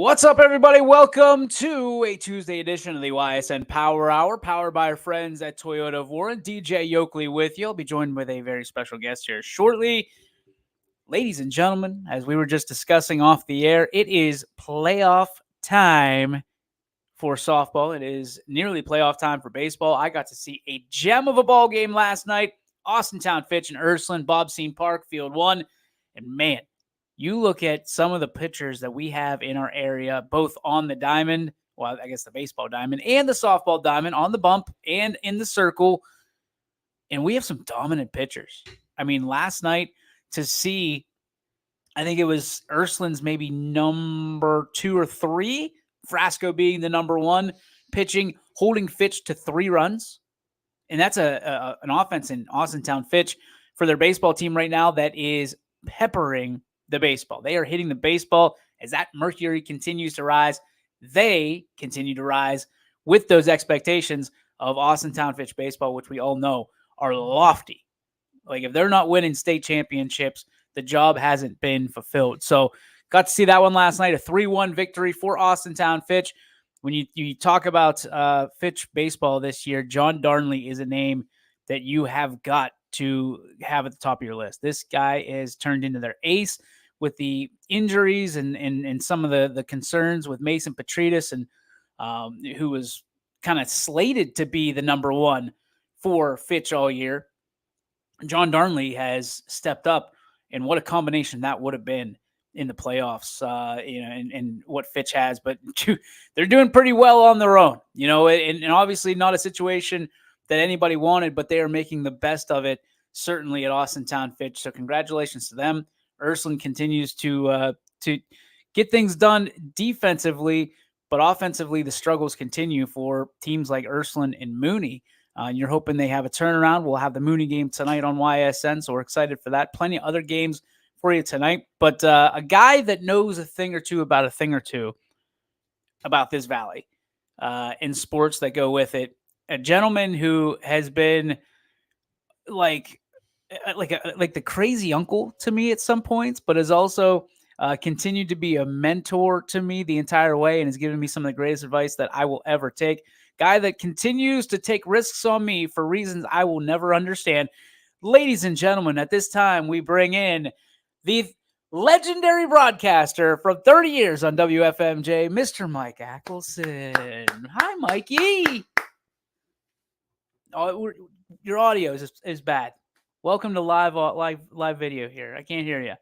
What's up, everybody? Welcome to a Tuesday edition of the Ysn Power Hour, powered by our friends at Toyota of Warren. DJ Yoakley with you. I'll be joined with a very special guest here shortly. Ladies and gentlemen, as we were just discussing off the air, it is playoff time for softball. It is nearly playoff time for baseball. I got to see a gem of a ball game last night. Austintown Fitch and Ursuline, Bobsine Park, Field 1. And man, you look at some of the pitchers that we have in our area, both on the diamond, well, I guess the baseball diamond, and the softball diamond, on the bump and in the circle, and we have some dominant pitchers. I mean, last night to see, I think it was Ursuline's maybe number 2 or 3, Frasco being the number 1, pitching, holding Fitch to 3 runs. And that's an offense in Austintown Fitch for their baseball team right now that is peppering the baseball. They are hitting the baseball as that mercury continues to rise. They continue to rise with those expectations of Austintown Fitch baseball, which we all know are lofty. Like, if they're not winning state championships, the job hasn't been fulfilled. So got to see that one last night, a 3-1 victory for Austintown Fitch. When you talk about Fitch baseball this year, John Darnley is a name that you have got to have at the top of your list. This guy is turned into their ace with the injuries and some of the concerns with Mason Petridis, and who was kind of slated to be the number 1 for Fitch all year. John Darnley has stepped up, and what a combination that would have been in the playoffs, and what Fitch has. But they're doing pretty well on their own, and obviously not a situation that anybody wanted, but they are making the best of it, certainly at Austintown Fitch. So congratulations to them. Ursuline continues to get things done defensively, but offensively the struggles continue for teams like Ursuline and Mooney. You're hoping they have a turnaround. We'll have the Mooney game tonight on YSN, so we're excited for that. Plenty of other games for you tonight. But a guy that knows a thing or two about this valley in sports that go with it, a gentleman who has been like the crazy uncle to me at some points, but has also continued to be a mentor to me the entire way and has given me some of the greatest advice that I will ever take. Guy that continues to take risks on me for reasons I will never understand. Ladies and gentlemen, at this time, we bring in the legendary broadcaster from 30 years on WFMJ, Mr. Mike Ackelson. Hi, Mikey. Oh, your audio is bad. Welcome to live video here. I can't hear you.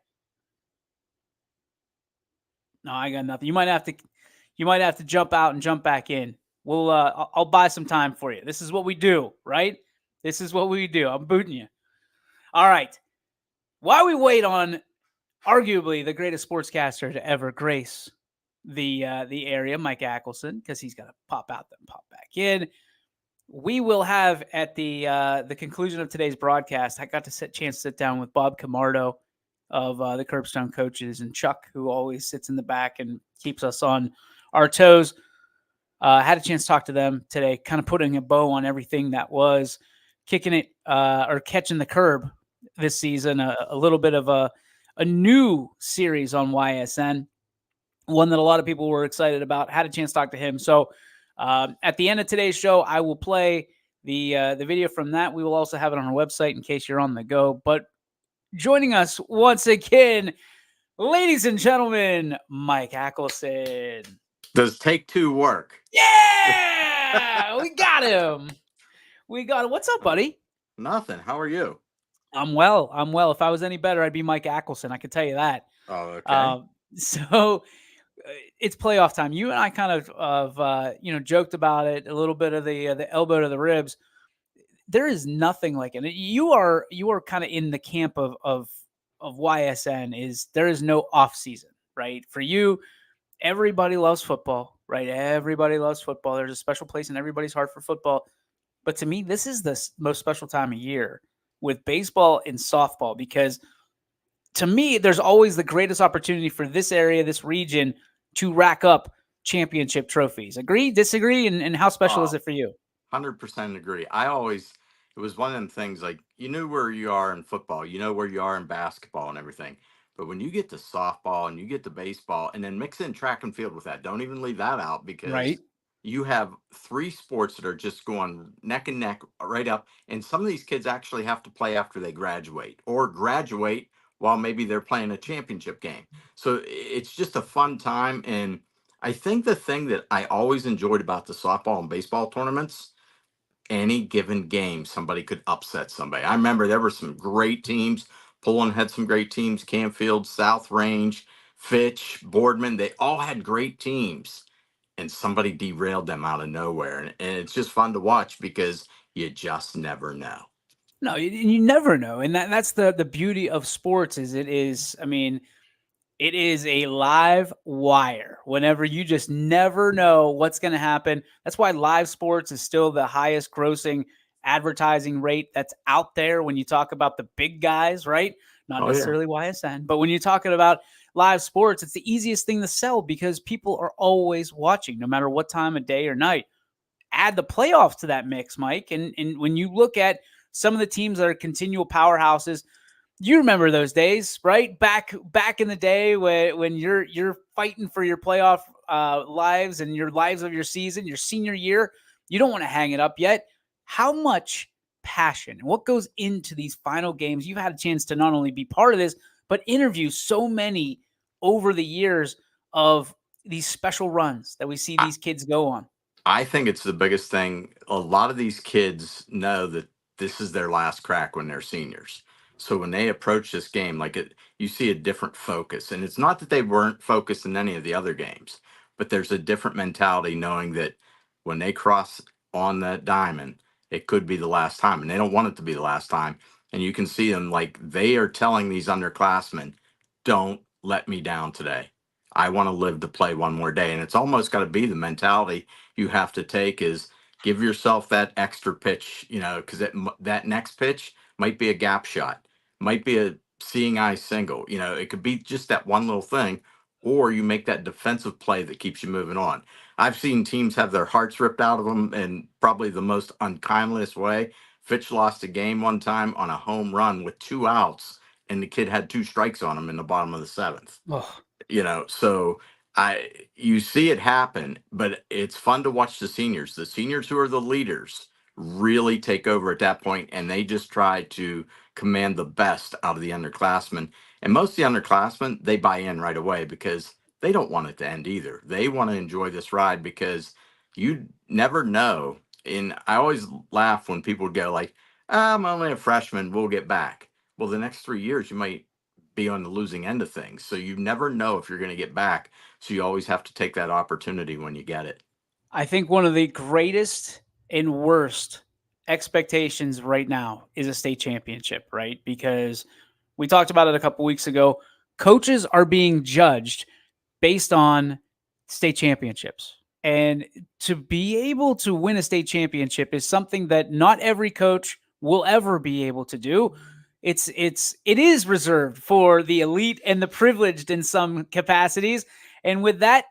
No, I got nothing. You might have to jump out and jump back in. I'll buy some time for you. This is what we do, right? This is what we do. I'm booting you. All right. While we wait on arguably the greatest sportscaster to ever grace the area, Mike Ackelson, because he's got to pop out then pop back in, we will have at the conclusion of today's broadcast, I got to sit down with Bob Camardo of the Curbstone Coaches and Chuck, who always sits in the back and keeps us on our toes. Had a chance to talk to them today, kind of putting a bow on everything that was kicking it or catching the curb this season. A little bit of a new series on YSN, one that a lot of people were excited about. Had a chance to talk to him. So at the end of today's show, I will play the video from that. We will also have it on our website in case you're on the go. But joining us once again, ladies and gentlemen, Mike Ackelson. Does take 2 work? Yeah, we got him. What's up, buddy? Nothing. How are you? I'm well. If I was any better, I'd be Mike Ackelson. I can tell you that. Oh, okay. So it's playoff time. You and I kind of joked about it a little bit of the elbow to the ribs. There is nothing like it. You are kind of in the camp of YSN. There is no off season, right? For you, everybody loves football, right? Everybody loves football. There's a special place in everybody's heart for football. But to me, this is the most special time of year with baseball and softball, because to me, there's always the greatest opportunity for this area, this region, to rack up championship trophies. Agree, disagree, and how special is it for you? 100% agree. It was one of them things, like, you know where you are in football, you know where you are in basketball and everything. But when you get to softball and you get to baseball and then mix in track and field with that, don't even leave that out Right. because you have three sports that are just going neck and neck right up. And some of these kids actually have to play after they graduate or graduate while maybe they're playing a championship game. So it's just a fun time. And I think the thing that I always enjoyed about the softball and baseball tournaments, any given game, somebody could upset somebody. I remember there were some great teams. Poland had some great teams, Canfield, South Range, Fitch, Boardman. They all had great teams, and somebody derailed them out of nowhere. And it's just fun to watch because you just never know. No, you never know, and that's the beauty of sports. Is it is? I mean, it is a live wire. Whenever you just never know what's going to happen. That's why live sports is still the highest grossing advertising rate that's out there. When you talk about the big guys, right? Not Oh, yeah. necessarily YSN, but when you're talking about live sports, it's the easiest thing to sell because people are always watching, no matter what time of day or night. Add the playoffs to that mix, Mike. And when you look at some of the teams that are continual powerhouses, you remember those days, right? Back in the day when you're fighting for your playoff lives and your lives of your season, your senior year, you don't want to hang it up yet. How much passion and what goes into these final games? You've had a chance to not only be part of this, but interview so many over the years of these special runs that we see these kids go on. I think it's the biggest thing. A lot of these kids know that this is their last crack when they're seniors. So when they approach this game, you see a different focus. And it's not that they weren't focused in any of the other games, but there's a different mentality knowing that when they cross on that diamond, it could be the last time. And they don't want it to be the last time. And you can see them like they are telling these underclassmen, don't let me down today. I want to live to play one more day. And it's almost got to be the mentality you have to take is give yourself that extra pitch, because that next pitch might be a gap shot, might be a seeing eye single. It could be just that one little thing, or you make that defensive play that keeps you moving on. I've seen teams have their hearts ripped out of them in probably the most unkindest way. Fitch lost a game one time on a home run with 2 outs, and the kid had 2 strikes on him in the bottom of the seventh. Oh, So you see it happen, but it's fun to watch the seniors who are the leaders really take over at that point, and they just try to command the best out of the underclassmen. And most of the underclassmen, they buy in right away because they don't want it to end either. They want to enjoy this ride because you never know. And I always laugh when people go like, I'm only a freshman, we'll get back. Well, the next 3 years you might be on the losing end of things. So you never know if you're going to get back. So you always have to take that opportunity when you get it. I think one of the greatest and worst expectations right now is a state championship, right? Because we talked about it a couple weeks ago. Coaches are being judged based on state championships. And to be able to win a state championship is something that not every coach will ever be able to do. It is reserved for the elite and the privileged in some capacities. And with that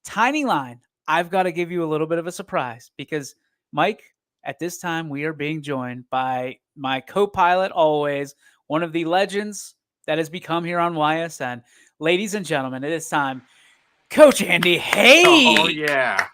tiny line, I've got to give you a little bit of a surprise because, Mike, at this time, we are being joined by my co pilot, always, one of the legends that has become here on YSN. Ladies and gentlemen, it is time. Coach Andy, Oh, hey! yeah.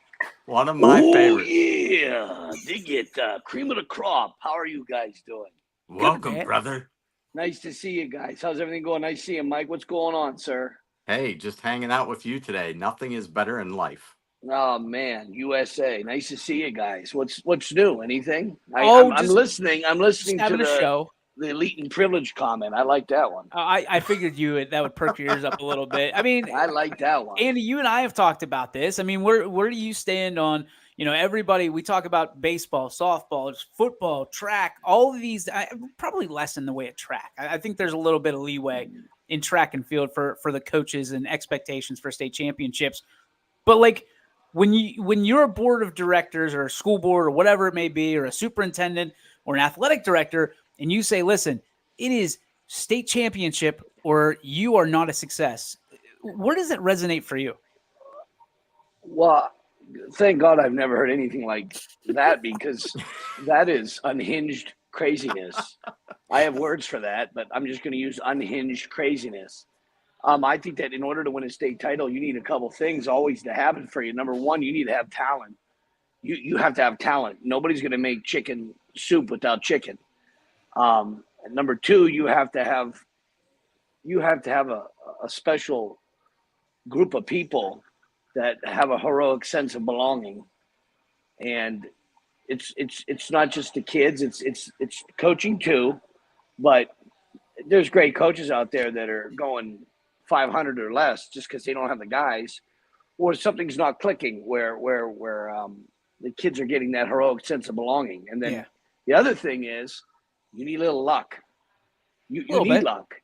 One of my Oh, favorites. yeah. They get cream of the crop. How are you guys doing? Good, Welcome, man. brother. Nice to see you guys. How's everything going? Nice to see you, Mike. What's going on, sir? Hey, just hanging out with you today. Nothing is better in life. Oh man, USA. Nice to see you guys. What's new? Anything? Oh, I'm just listening. I'm listening to having a show. the elite and privilege comment. I like that one. I figured that would perk your ears up a little bit. I mean, I like that one. Andy, you and I have talked about this. I mean, where do you stand on, everybody, we talk about baseball, softball, football, track, all of these, probably less in the way of track. I think there's a little bit of leeway in track and field for the coaches and expectations for state championships. But like when you're a board of directors or a school board or whatever it may be, or a superintendent or an athletic director, and you say, listen, it is state championship or you are not a success. Where does it resonate for you? Well, thank God I've never heard anything like that because that is unhinged craziness. I have words for that, but I'm just going to use unhinged craziness. I think that in order to win a state title, you need a couple things always to happen for you. Number one, you need to have talent. You have to have talent. Nobody's going to make chicken soup without chicken. And number two, you have to have a special group of people that have a heroic sense of belonging. And it's not just the kids, it's coaching too, but there's great coaches out there that are going 500 or less just because they don't have the guys, or something's not clicking where the kids are getting that heroic sense of belonging. And then the other thing is you need a little luck. You need luck.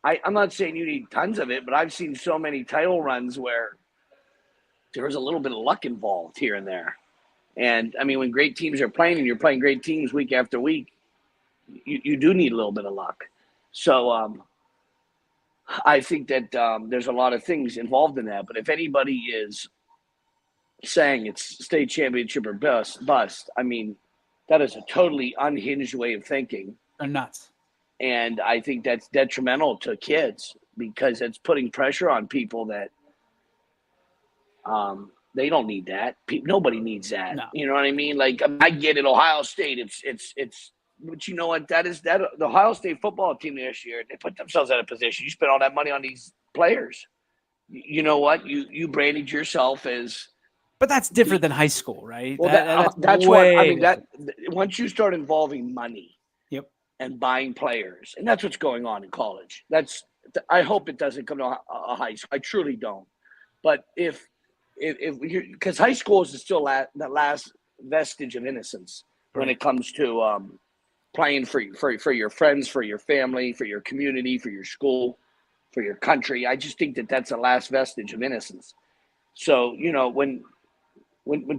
I'm not saying you need tons of it, but I've seen so many title runs where there's a little bit of luck involved here and there. And I mean, when great teams are playing and you're playing great teams week after week, you do need a little bit of luck. So I think that there's a lot of things involved in that. But if anybody is saying it's state championship or bust, I mean, that is a totally unhinged way of thinking. They're nuts. And I think that's detrimental to kids because it's putting pressure on people that they don't need that. Nobody needs that. No. You know what I mean? Like, I get it. Ohio State, it's. But you know what? That the Ohio State football team this year. They put themselves out of position. You spent all that money on these players. You know what? You branded yourself as. But that's different than high school, right? Well, that's what I mean. That once you start involving money, and buying players, and that's what's going on in college. I hope it doesn't come to a high school. I truly don't. But if because high school is still the last vestige of innocence when it comes to playing for your friends, for your family, for your community, for your school, for your country. I just think that that's the last vestige of innocence. So, you know, when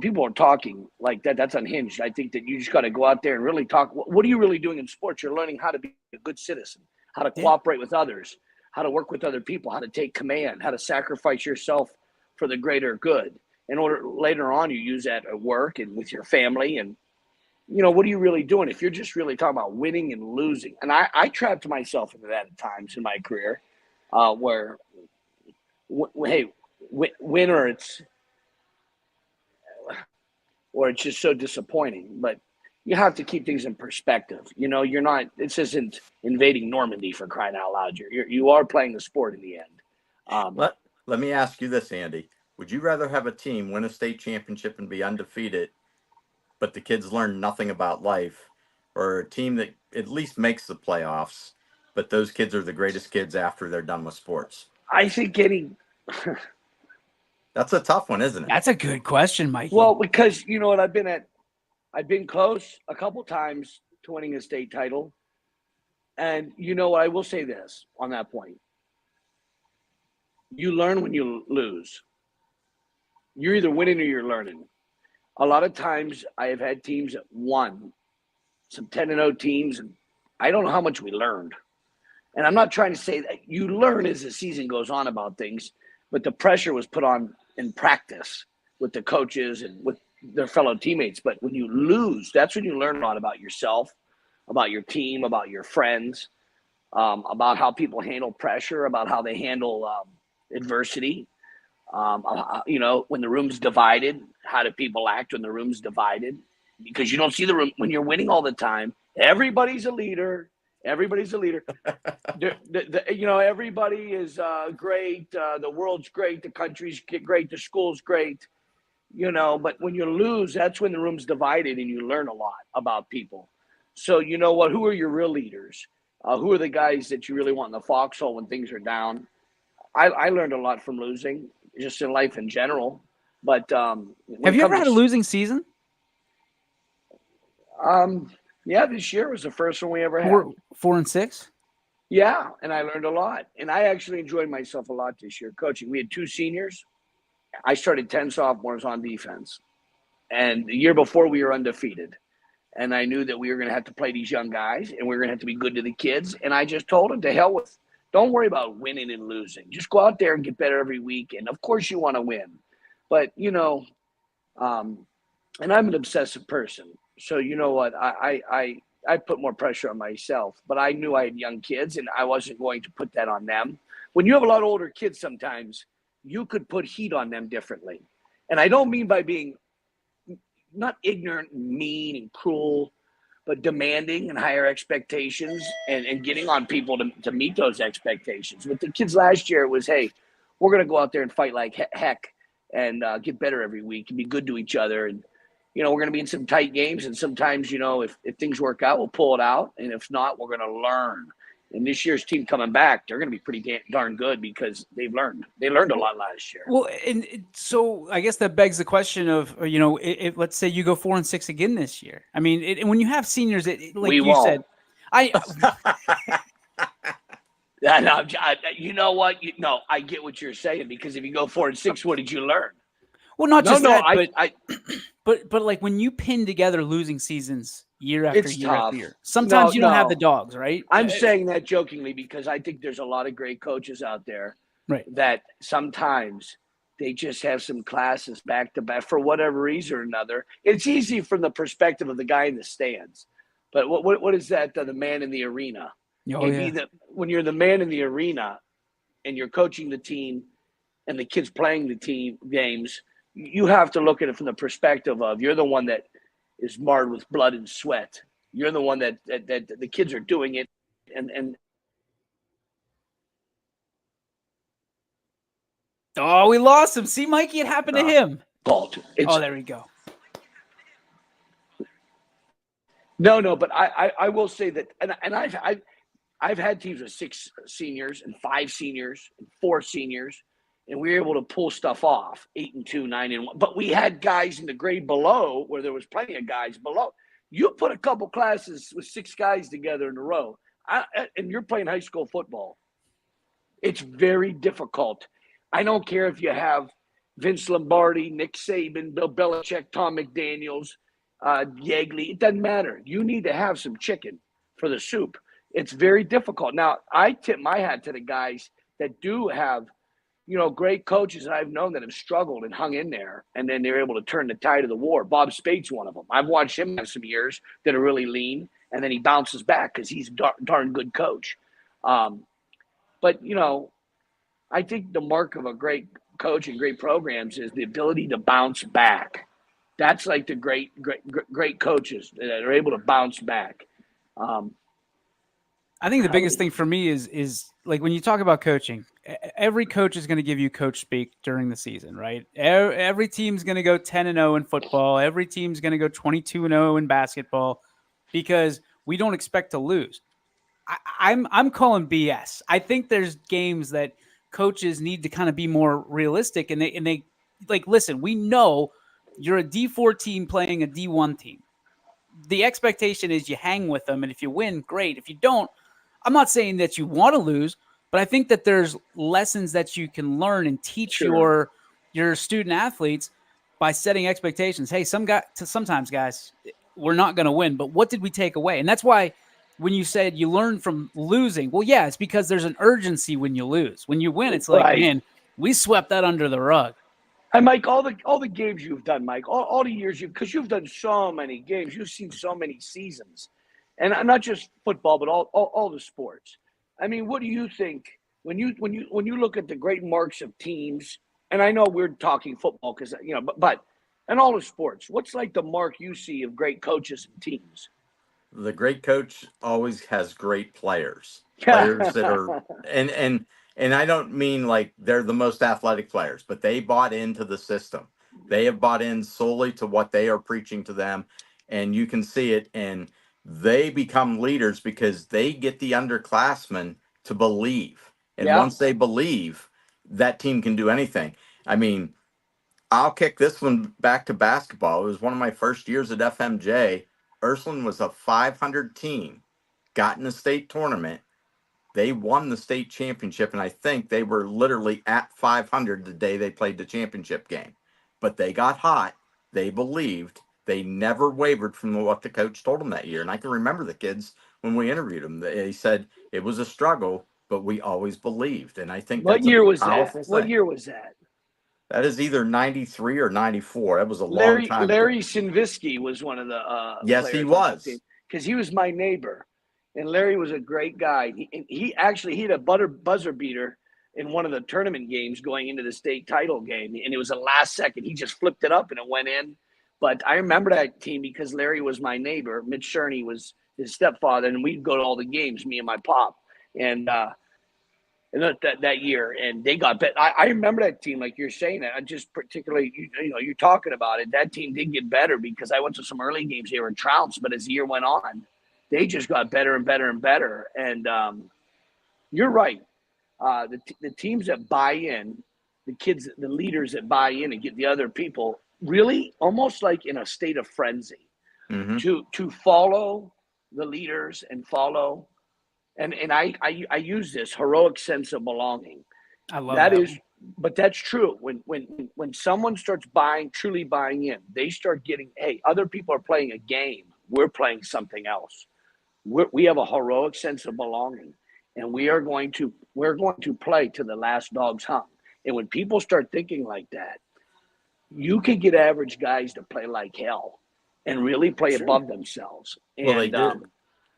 people are talking like that, that's unhinged. I think that you just got to go out there and really talk. What are you really doing in sports? You're learning how to be a good citizen, how to cooperate with others, how to work with other people, how to take command, how to sacrifice yourself for the greater good. In order later on, you use that at work and with your family. And, you know, what are you really doing? If you're just really talking about winning and losing. And I trapped myself into that at times in my career where, hey, win or it's just so disappointing. But you have to keep things in perspective. You know, this isn't invading Normandy, for crying out loud. You are playing the sport in the end. Let me ask you this, Andy. Would you rather have a team win a state championship and be undefeated, but the kids learn nothing about life, or a team that at least makes the playoffs, but those kids are the greatest kids after they're done with sports? I think That's a tough one, isn't it? That's a good question, Mike. Well, because you know what, I've been close a couple times to winning a state title. And you know what, I will say this on that point. You learn when you lose. You're either winning or you're learning. A lot of times I have had teams that won, some 10-0 teams, and I don't know how much we learned. And I'm not trying to say that you learn as the season goes on about things, but the pressure was put on in practice with the coaches and with their fellow teammates. But when you lose, that's when you learn a lot about yourself, about your team, about your friends, about how people handle pressure, about how they handle adversity. You know, when the room's divided, how do people act when the room's divided? Because you don't see the room when you're winning all the time. Everybody's a leader. Everybody's a leader. You know, everybody is great. The world's great. The country's great. The school's great. You know, but when you lose, that's when the room's divided and you learn a lot about people. So, you know what? Who are your real leaders? Who are the guys that you really want in the foxhole when things are down? I learned a lot from losing, just in life in general. But have you ever had a losing season? Yeah, this year was the first one we ever had. 4-6? Yeah, and I learned a lot. And I actually enjoyed myself a lot this year coaching. We had 2 seniors. I started 10 sophomores on defense. And the year before, we were undefeated. And I knew that we were going to have to play these young guys, and we were going to have to be good to the kids. And I just told them, to hell with, don't worry about winning and losing. Just go out there and get better every week. And, of course, you want to win. But, you know, and I'm an obsessive person. So, you know what, I I put more pressure on myself, but I knew I had young kids and I wasn't going to put that on them. When you have a lot of older kids, sometimes you could put heat on them differently. And I don't mean by being not ignorant and mean and cruel, but demanding and higher expectations and getting on people to meet those expectations. With the kids last year, it was, hey, we're going to go out there and fight like heck and get better every week and be good to each other. And, we're going to be in some tight games. And sometimes, if things work out, we'll pull it out. And if not, we're going to learn. And this year's team coming back, they're going to be pretty darn good because they've learned. They learned a lot last year. Well, and so I guess that begs the question of, if let's say you go 4-6 again this year. I mean, when you have seniors, like we you won't. said, you know what? I get what you're saying, because if you go 4-6, what did you learn? Well, not just that, but like when you pin together losing seasons year after year after year, sometimes you don't have the dogs, right? I'm saying that jokingly because I think there's a lot of great coaches out there, right, that sometimes they just have some classes back to back for whatever reason or another. It's easy from the perspective of the guy in the stands, but what is that? The man in the arena. Oh, yeah. When you're the man in the arena and you're coaching the team and the kids playing the team games, you have to look at it from the perspective of you're the one that is marred with blood and sweat. You're the one that the kids are doing it. And oh, we lost him. See, Mikey, it happened to him. There we go. No, but I will say that, and I've had teams with 6 seniors and 5 seniors and 4 seniors, and we were able to pull stuff off 8-2, 9-1. But we had guys in the grade below where there was plenty of guys below. You put a couple classes with 6 guys together in a row, and you're playing high school football. It's very difficult. I don't care if you have Vince Lombardi, Nick Saban, Bill Belichick, Tom McDaniels, Yeagley. It doesn't matter. You need to have some chicken for the soup. It's very difficult. Now, I tip my hat to the guys that do have, great coaches that I've known that have struggled and hung in there, and then they're able to turn the tide of the war. Bob Spade's one of them. I've watched him have some years that are really lean, and then he bounces back because he's a darn good coach. But, I think the mark of a great coach and great programs is the ability to bounce back. That's like the great coaches that are able to bounce back. I think the biggest thing for me is like when you talk about coaching, every coach is going to give you coach speak during the season, right? Every team's going to go 10-0 in football. Every team's going to go 22-0 in basketball because we don't expect to lose. I'm calling BS. I think there's games that coaches need to kind of be more realistic, and they like, listen, we know you're a D4 team playing a D1 team. The expectation is you hang with them, and if you win, great. If you don't, I'm not saying that you want to lose, but I think that there's lessons that you can learn and teach your student athletes by setting expectations. Hey, sometimes guys, we're not going to win, but what did we take away? And that's why when you said you learn from losing, well, yeah, it's because there's an urgency when you lose. When you win, it's like, man, we swept that under the rug. And Mike, all the games you've done, Mike, all the years because you've done so many games, you've seen so many seasons, and not just football, but all the sports. I mean, what do you think when you look at the great marks of teams? And I know we're talking football because but in all the sports, what's like the mark you see of great coaches and teams? The great coach always has great players that are and I don't mean like they're the most athletic players, but they bought into the system. They have bought in solely to what they are preaching to them, and you can see it. And they become leaders because they get the underclassmen to believe. And once they believe, that team can do anything. I mean, I'll kick this one back to basketball. It was one of my first years at FMJ. Ursuline was a 500 team, got in the state tournament. They won the state championship, and I think they were literally at 500 the day they played the championship game. But they got hot. They believed. They never wavered from what the coach told them that year. And I can remember the kids when we interviewed them. They said it was a struggle, but we always believed. And I think what year was that? What year was that? That is either 93 or 94. That was a long time ago. Larry Sinvisky was one of the yes, he was. because he was my neighbor, and Larry was a great guy. He had a buzzer beater in one of the tournament games going into the state title game, and it was the last second. He just flipped it up and it went in. But I remember that team because Larry was my neighbor. Mitch Sherney was his stepfather, and we'd go to all the games, me and my pop, and that year, and they got bet. I remember that team, like you're saying that. I just particularly, you're talking about it. That team did get better because I went to some early games. They were in trounced, but as the year went on, they just got better and better and better. And you're right. The teams that buy in, the kids, the leaders that buy in and get the other people really almost like in a state of frenzy to follow the leaders and follow. And I use this heroic sense of belonging. I love that. But that's true. When someone starts truly buying in, they start getting, hey, other people are playing a game. We're playing something else. We have a heroic sense of belonging, and we're going to play to the last dog's hung. And when people start thinking like that, you can get average guys to play like hell and really play above themselves. And, well, they do.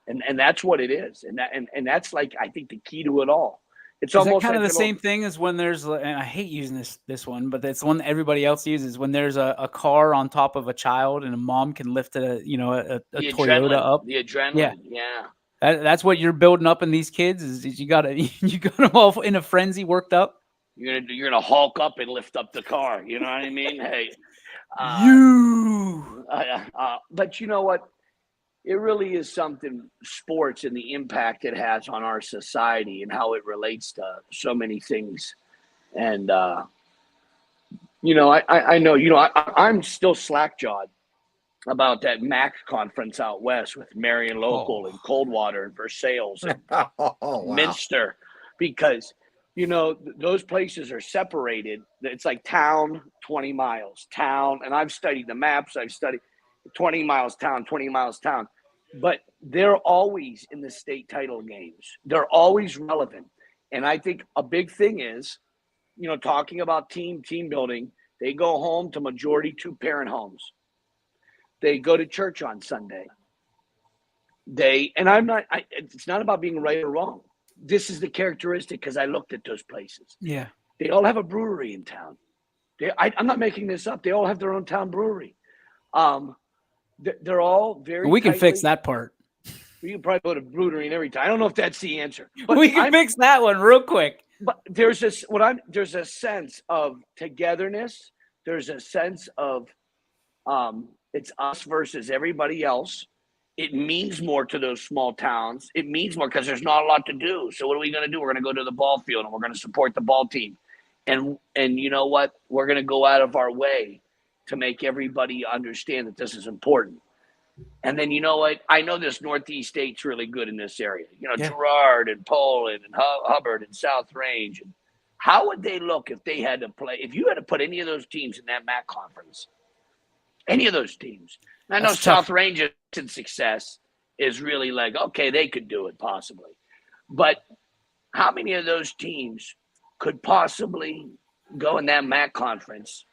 And that's what it is. And that's like, I think, the key to it all. It's Is almost that kind like of the same thing as when there's, and I hate using this one, but it's one that everybody else uses, when there's a car on top of a child and a mom can lift a Toyota up. The adrenaline. Yeah. That's what you're building up in these kids is you got them all in a frenzy, worked up. You're gonna hulk up and lift up the car. You know what I mean? Hey, but you know what? It really is something, sports and the impact it has on our society and how it relates to so many things. And I know, I'm still slack-jawed about that MAC conference out west with Marion Local and Coldwater and Versailles and Minster, because those places are separated. It's like town, 20 miles, town. And I've studied the maps. I've studied 20 miles town, 20 miles town. But they're always in the state title games. They're always relevant. And I think a big thing is, talking about team building, they go home to majority 2-parent homes. They go to church on Sunday. It's not about being right or wrong. This is the characteristic because I looked at those places. Yeah. They all have a brewery in town. I'm not making this up. They all have their own town brewery. They're all very. We can fix that part. You can probably go to brewery every time. I don't know if that's the answer, but we can fix that one real quick. But there's a sense of togetherness. There's a sense of it's us versus everybody else. It means more to those small towns. It means more because there's not a lot to do. So what are we going to do? We're going to go to the ball field and we're going to support the ball team. And you know what? We're going to go out of our way to make everybody understand that this is important. And then, you know what? I know this Northeast state's really good in this area. Girard and Poland and Hubbard and South Range. And how would they look if they had to play? If you had to put any of those teams in that MAC conference, any of those teams. And I know South Range's success is really like, okay, they could do it possibly. But how many of those teams could possibly go in that MAC conference?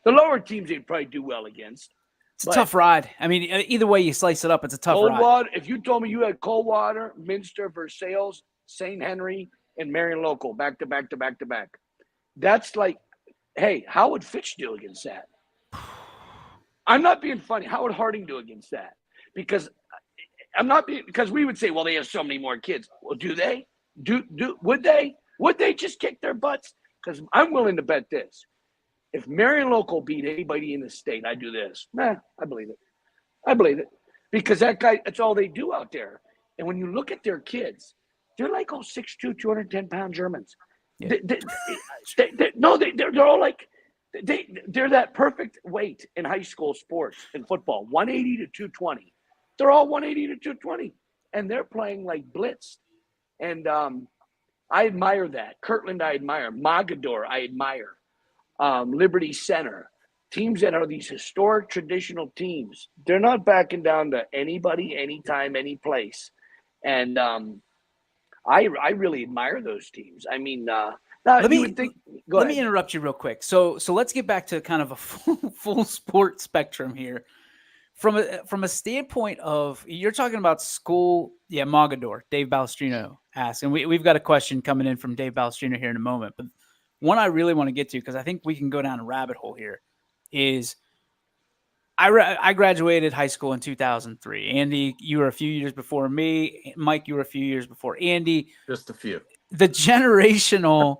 The lower teams they'd probably do well against. It's a tough ride. I mean, either way you slice it up, it's a tough ride. If you told me you had Coldwater, Minster, Versailles, St. Henry, and Marion Local back to back to back to back, that's like, hey, how would Fitch do against that? I'm not being funny. How would Harding do against that? Because we would say, well, they have so many more kids. Well, do they? Would they? Would they just kick their butts? Because I'm willing to bet this. If Marion Local beat anybody in the state, I do this. I believe it. I believe it. Because that guy, that's all they do out there. And when you look at their kids, they're like all 6'2", 210-pound Germans. Yeah. They're all like, they're that perfect weight in high school sports and football, 180 to 220. They're all 180 to 220. And they're playing like blitzed. And I admire that. Kirtland, I admire. Mogador, I admire. Liberty Center, teams that are these historic traditional teams, they're not backing down to anybody, anytime, any place. And I really admire those teams. I mean, let me interrupt you real quick. So let's get back to kind of a full sport spectrum here. from a standpoint of, you're talking about school, yeah, Mogador, Dave Balestrino asked, and we've got a question coming in from Dave Balestrino here in a moment, but one I really want to get to, because I think we can go down a rabbit hole here, is I graduated high school in 2003. Andy, you were a few years before me. Mike, you were a few years before Andy. Just a few. The generational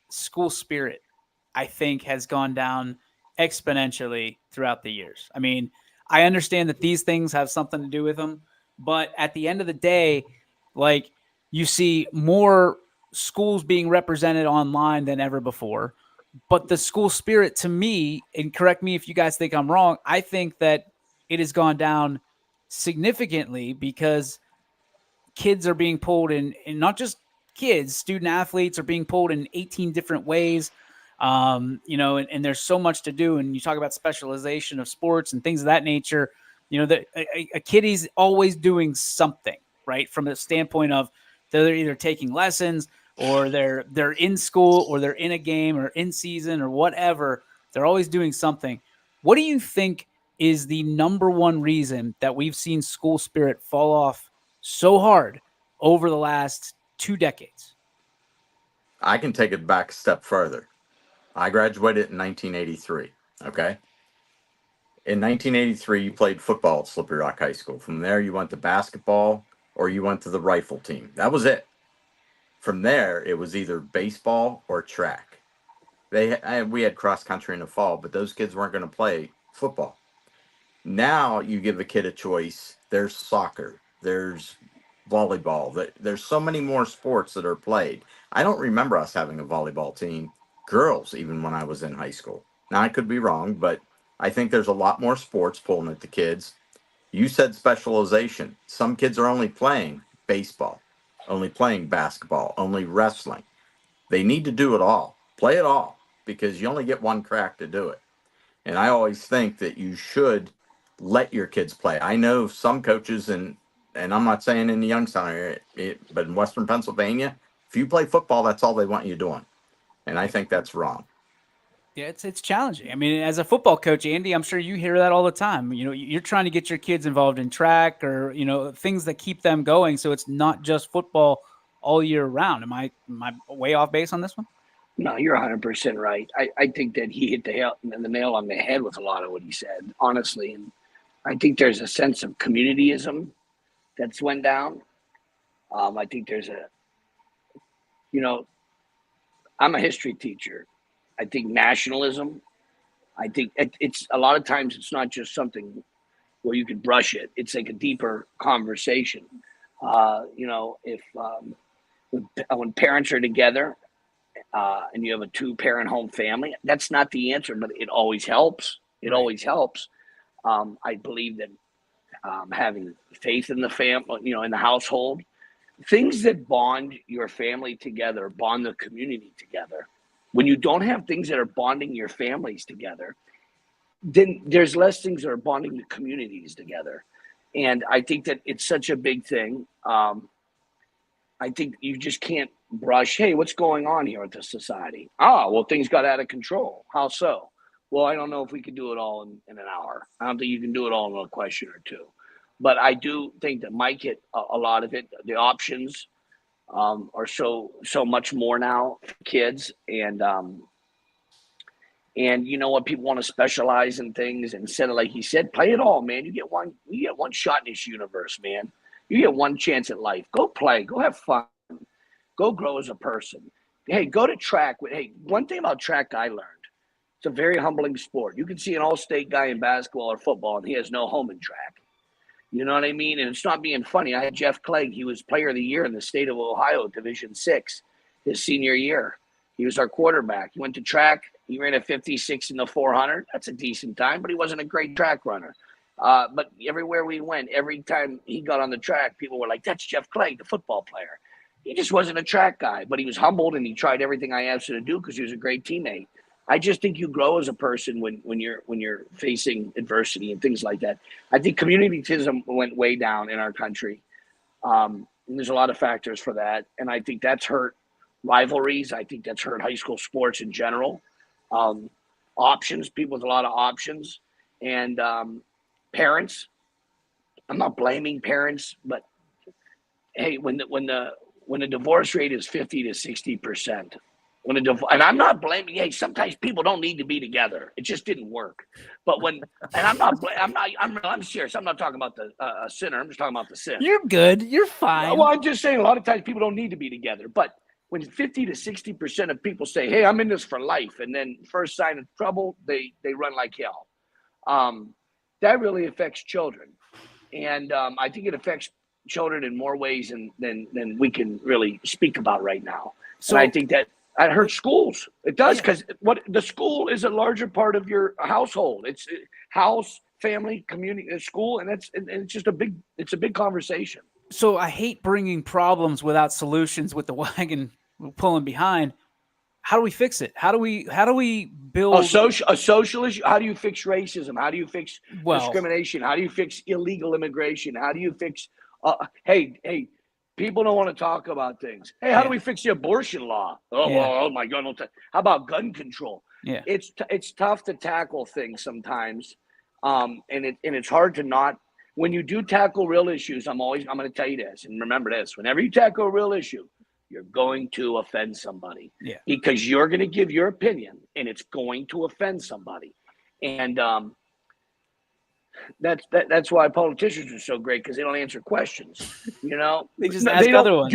school spirit, I think, has gone down exponentially throughout the years. I mean, I understand that these things have something to do with them, but at the end of the day, like, you see more schools being represented online than ever before. But the school spirit, to me, and correct me if you guys think I'm wrong, I think that it has gone down significantly because kids are being pulled in, and not just kids, student athletes are being pulled in 18 different ways. And there's so much to do. And you talk about specialization of sports and things of that nature. That a kid is always doing something, right? From a standpoint of they're either taking lessons or they're in school or they're in a game or in season or whatever. They're always doing something. What do you think is the number one reason that we've seen school spirit fall off so hard over the last 2 decades? I can take it back a step further. I graduated in 1983. Okay. In 1983, you played football at Slippery Rock High School. From there, you went to basketball or you went to the rifle team. That was it. From there, it was either baseball or track. We had cross country in the fall, but those kids weren't going to play football. Now you give a kid a choice. There's soccer. There's volleyball. There's so many more sports that are played. I don't remember us having a volleyball team, girls, even when I was in high school. Now, I could be wrong, but I think there's a lot more sports pulling at the kids. You said specialization. Some kids are only playing baseball, only playing basketball, only wrestling. They need to do it all. Play it all, because you only get one crack to do it. And I always think that you should let your kids play. I know some coaches, and I'm not saying in the Youngstown area, but in Western Pennsylvania, if you play football, that's all they want you doing. And I think that's wrong. Yeah, it's challenging. I mean, as a football coach, Andy, I'm sure you hear that all the time. You're trying to get your kids involved in track or, things that keep them going. So it's not just football all year round. Am I way off base on this one? No, you're 100% right. I think that he hit the nail on the head with a lot of what he said, honestly. And I think there's a sense of communityism that's went down. I think there's I'm a history teacher. I think nationalism, I think it's a lot of times it's not just something where you can brush it. It's like a deeper conversation. If when parents are together and you have a 2-parent home family, that's not the answer, but it always helps. It always helps. I believe that having faith in the family, in the household, things that bond your family together, bond the community together. When you don't have things that are bonding your families together, then there's less things that are bonding the communities together. And I think that it's such a big thing. I think you just can't brush, hey, what's going on here with the society? Well, things got out of control. How so? Well, I don't know if we could do it all in an hour. I don't think you can do it all in a question or two. But I do think that Mike hit a lot of it. The options are so much more now for kids. And you know what? People want to specialize in things instead of, like he said, play it all, man. You get one shot in this universe, man. You get one chance at life. Go play. Go have fun. Go grow as a person. Hey, go to track. Hey, one thing about track I learned, it's a very humbling sport. You can see an all-state guy in basketball or football, and he has no home in track. You know what I mean? And it's not being funny. I had Jeff Clegg. He was player of the year in the state of Ohio, Division VI, his senior year. He was our quarterback. He went to track. He ran a 56 in the 400. That's a decent time, but he wasn't a great track runner. But everywhere we went, every time he got on the track, people were like, that's Jeff Clegg, the football player. He just wasn't a track guy, but he was humbled and he tried everything I asked him to do because he was a great teammate. I just think you grow as a person when you're facing adversity and things like that. I think communityism went way down in our country. And there's a lot of factors for that. And I think that's hurt rivalries. I think that's hurt high school sports in general. A options, people with a lot of options, and parents. I'm not blaming parents, but hey, when the divorce rate is 50 to 60%, and I'm not blaming. Hey, sometimes people don't need to be together. It just didn't work. But I'm serious. I'm not talking about the sinner. I'm just talking about the sin. You're good. You're fine. Well, I'm just saying a lot of times people don't need to be together. But when 50 to 60% of people say, "Hey, I'm in this for life," and then first sign of trouble, they run like hell. That really affects children, and I think it affects children in more ways than we can really speak about right now. So and I think that hurts schools. It does, because what the school is a larger part of your household. It's house, family, community, school, and it's just a big conversation. So I hate bringing problems without solutions with the wagon pulling behind. How do we fix it? How do we build a social issue? How do you fix racism? How do you fix discrimination? How do you fix illegal immigration? How do you fix hey, people don't want to talk about things. Hey, how do we fix the abortion law? Oh my God! How about gun control? Yeah, it's tough to tackle things sometimes, and it's hard to not. When you do tackle real issues, I'm going to tell you this, and remember this: whenever you tackle a real issue, you're going to offend somebody. Yeah, because you're going to give your opinion, and it's going to offend somebody, and that's why politicians are so great, because they don't answer questions. they just ask other ones.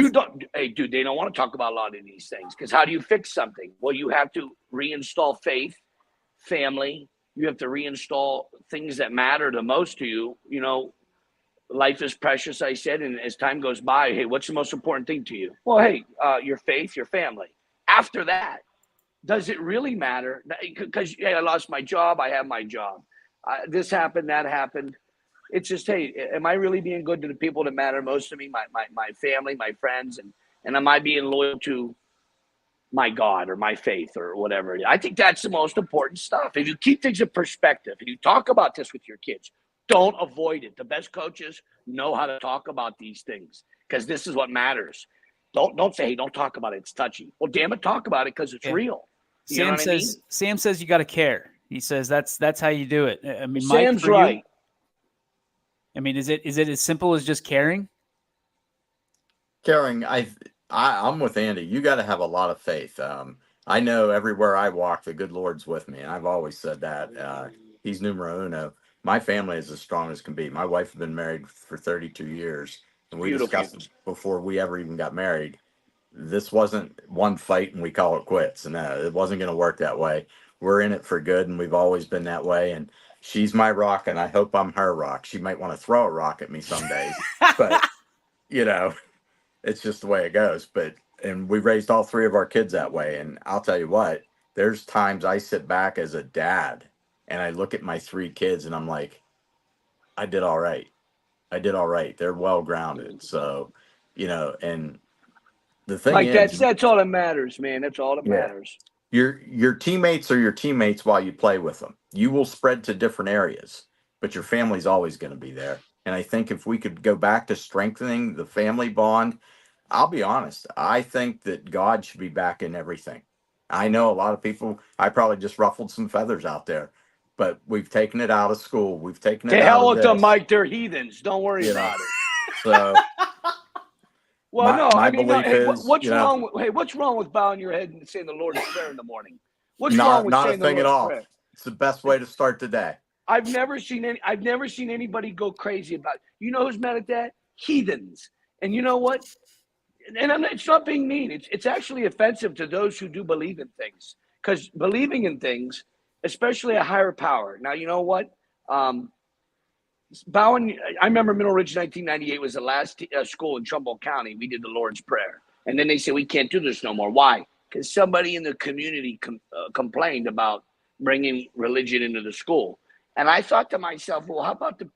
Hey, dude, they don't want to talk about a lot of these things, because how do you fix something? Well, you have to reinstall faith, family. You have to reinstall things that matter the most to you. Life is precious, I said, and as time goes by, hey, what's the most important thing to you? Well, hey, your faith, your family. After that, does it really matter? Because I lost my job, I have my job. This happened, that happened. It's just, hey, am I really being good to the people that matter most to me, my family, my friends, and am I being loyal to my God or my faith or whatever? I think that's the most important stuff. If you keep things in perspective, and you talk about this with your kids, don't avoid it. The best coaches know how to talk about these things, because this is what matters. Don't say, hey, don't talk about it, it's touchy. Well, damn it, talk about it, because it's real. Sam says you got to care. He says that's how you do it. I mean, Sam's Mike, right. I mean, is it as simple as just caring? Caring, I'm with Andy. You got to have a lot of faith. I know everywhere I walk, the good Lord's with me, and I've always said that. He's numero uno. My family is as strong as can be. My wife has been married for 32 years, and we discussed it before we ever even got married. This wasn't one fight and we call it quits. No, it wasn't going to work that way. We're in it for good, and we've always been that way. And she's my rock, and I hope I'm her rock. She might want to throw a rock at me some days, but it's just the way it goes. And we raised all three of our kids that way. And I'll tell you what, there's times I sit back as a dad and I look at my three kids and I'm like, I did all right. They're well grounded. So, and the thing is, that's all that matters, man. That's all that matters. Your teammates are your teammates while you play with them. You will spread to different areas, but your family's always going to be there. And I think if we could go back to strengthening the family bond, I'll be honest, I think that God should be back in everything. I know a lot of people, I probably just ruffled some feathers out there, but we've taken it out of school. We've taken it out of this. To hell with them, Mike. They're heathens. Don't worry about it. So, well, my belief is, what's wrong? What's wrong with bowing your head and saying the Lord's Prayer in the morning? What's wrong with saying the Lord's Prayer? It's the best way to start the day. I've never seen anybody go crazy about it. You know who's mad at that? Heathens. And you know what? And it's not being mean. It's actually offensive to those who do believe in things, because believing in things, especially a higher power. Now, you know what? Bowing. I remember Middle Ridge, 1998 was the last school in Trumbull County. We did the Lord's Prayer, and then they said we can't do this no more. Why? Because somebody in the community complained about bringing religion into the school. And I thought to myself, well, how about the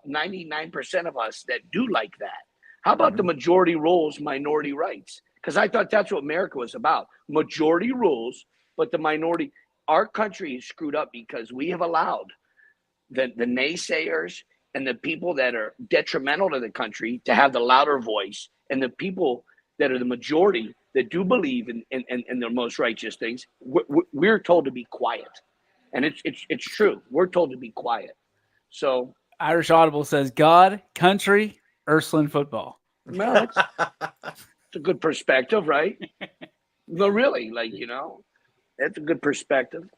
99% of us that do like that? How about the majority rules, minority rights? Because I thought that's what America was about. Majority rules, but the minority. Our country is screwed up because we have allowed the naysayers and the people that are detrimental to the country to have the louder voice, and the people that are the majority that do believe in the most righteous things, we're told to be quiet. And it's true. We're told to be quiet. So Irish Audible says God, country, Ursuline football. well, it's a good perspective, right? No, really, like, that's a good perspective.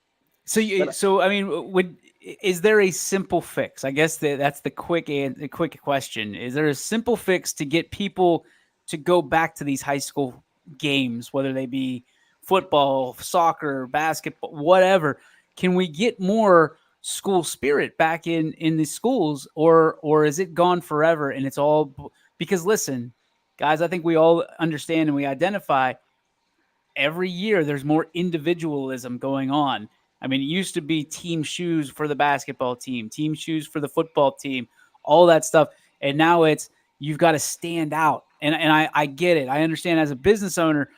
So I mean, is there a simple fix? I guess that's the quick question. Is there a simple fix to get people to go back to these high school games, whether they be football, soccer, basketball, whatever? Can we get more school spirit back in the schools, or is it gone forever and it's all because listen, guys, I think we all understand and we identify every year there's more individualism going on. I mean, it used to be team shoes for the basketball team shoes for the football team, all that stuff. And now it's you've got to stand out. And I get it. I understand as a business owner,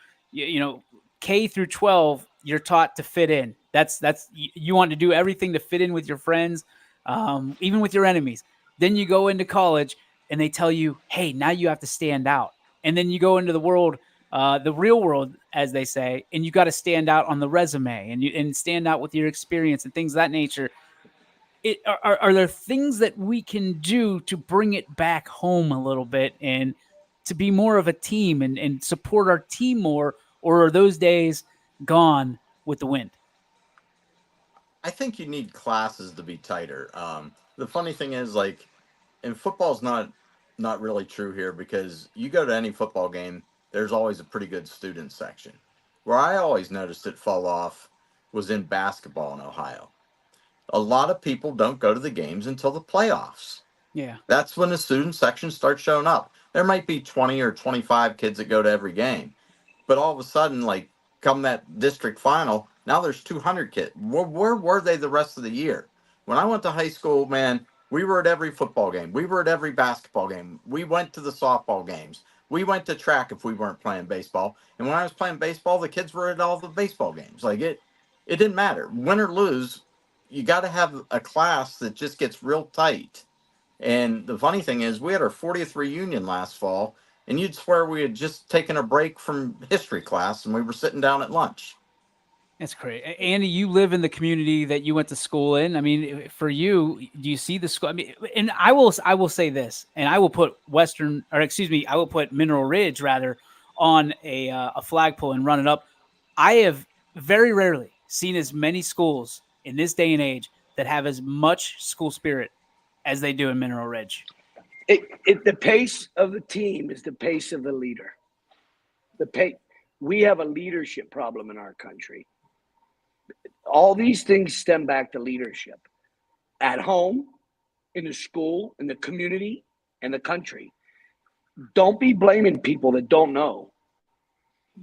K through 12, you're taught to fit in. That's you want to do everything to fit in with your friends, even with your enemies. Then you go into college and they tell you, hey, now you have to stand out. And then you go into the real world, as they say, and you got to stand out on the resume and stand out with your experience and things of that nature. Are there things that we can do to bring it back home a little bit and to be more of a team and support our team more, or are those days gone with the wind? I think you need classes to be tighter. The funny thing is, like, and football's not really true here because you go to any football game, there's always a pretty good student section. Where I always noticed it fall off was in basketball in Ohio. A lot of people don't go to the games until the playoffs. Yeah. That's when the student section starts showing up. There might be 20 or 25 kids that go to every game, but all of a sudden, like, come that district final, now there's 200 kids. Where were they the rest of the year? When I went to high school, man, we were at every football game. We were at every basketball game. We went to the softball games. We went to track if we weren't playing baseball. And when I was playing baseball, the kids were at all the baseball games. Like, it didn't matter. Win or lose, you got to have a class that just gets real tight. And the funny thing is, we had our 40th reunion last fall, and you'd swear we had just taken a break from history class and we were sitting down at lunch. That's great. Andy, you live in the community that you went to school in. I mean, for you, do you see the school? I mean, and I will say this, and I will put I will put Mineral Ridge rather on a flagpole and run it up. I have very rarely seen as many schools in this day and age that have as much school spirit as they do in Mineral Ridge. The pace of the team is the pace of the leader. We have a leadership problem in our country. All these things stem back to leadership at home, in the school, in the community, and the country. Don't be blaming people that don't know.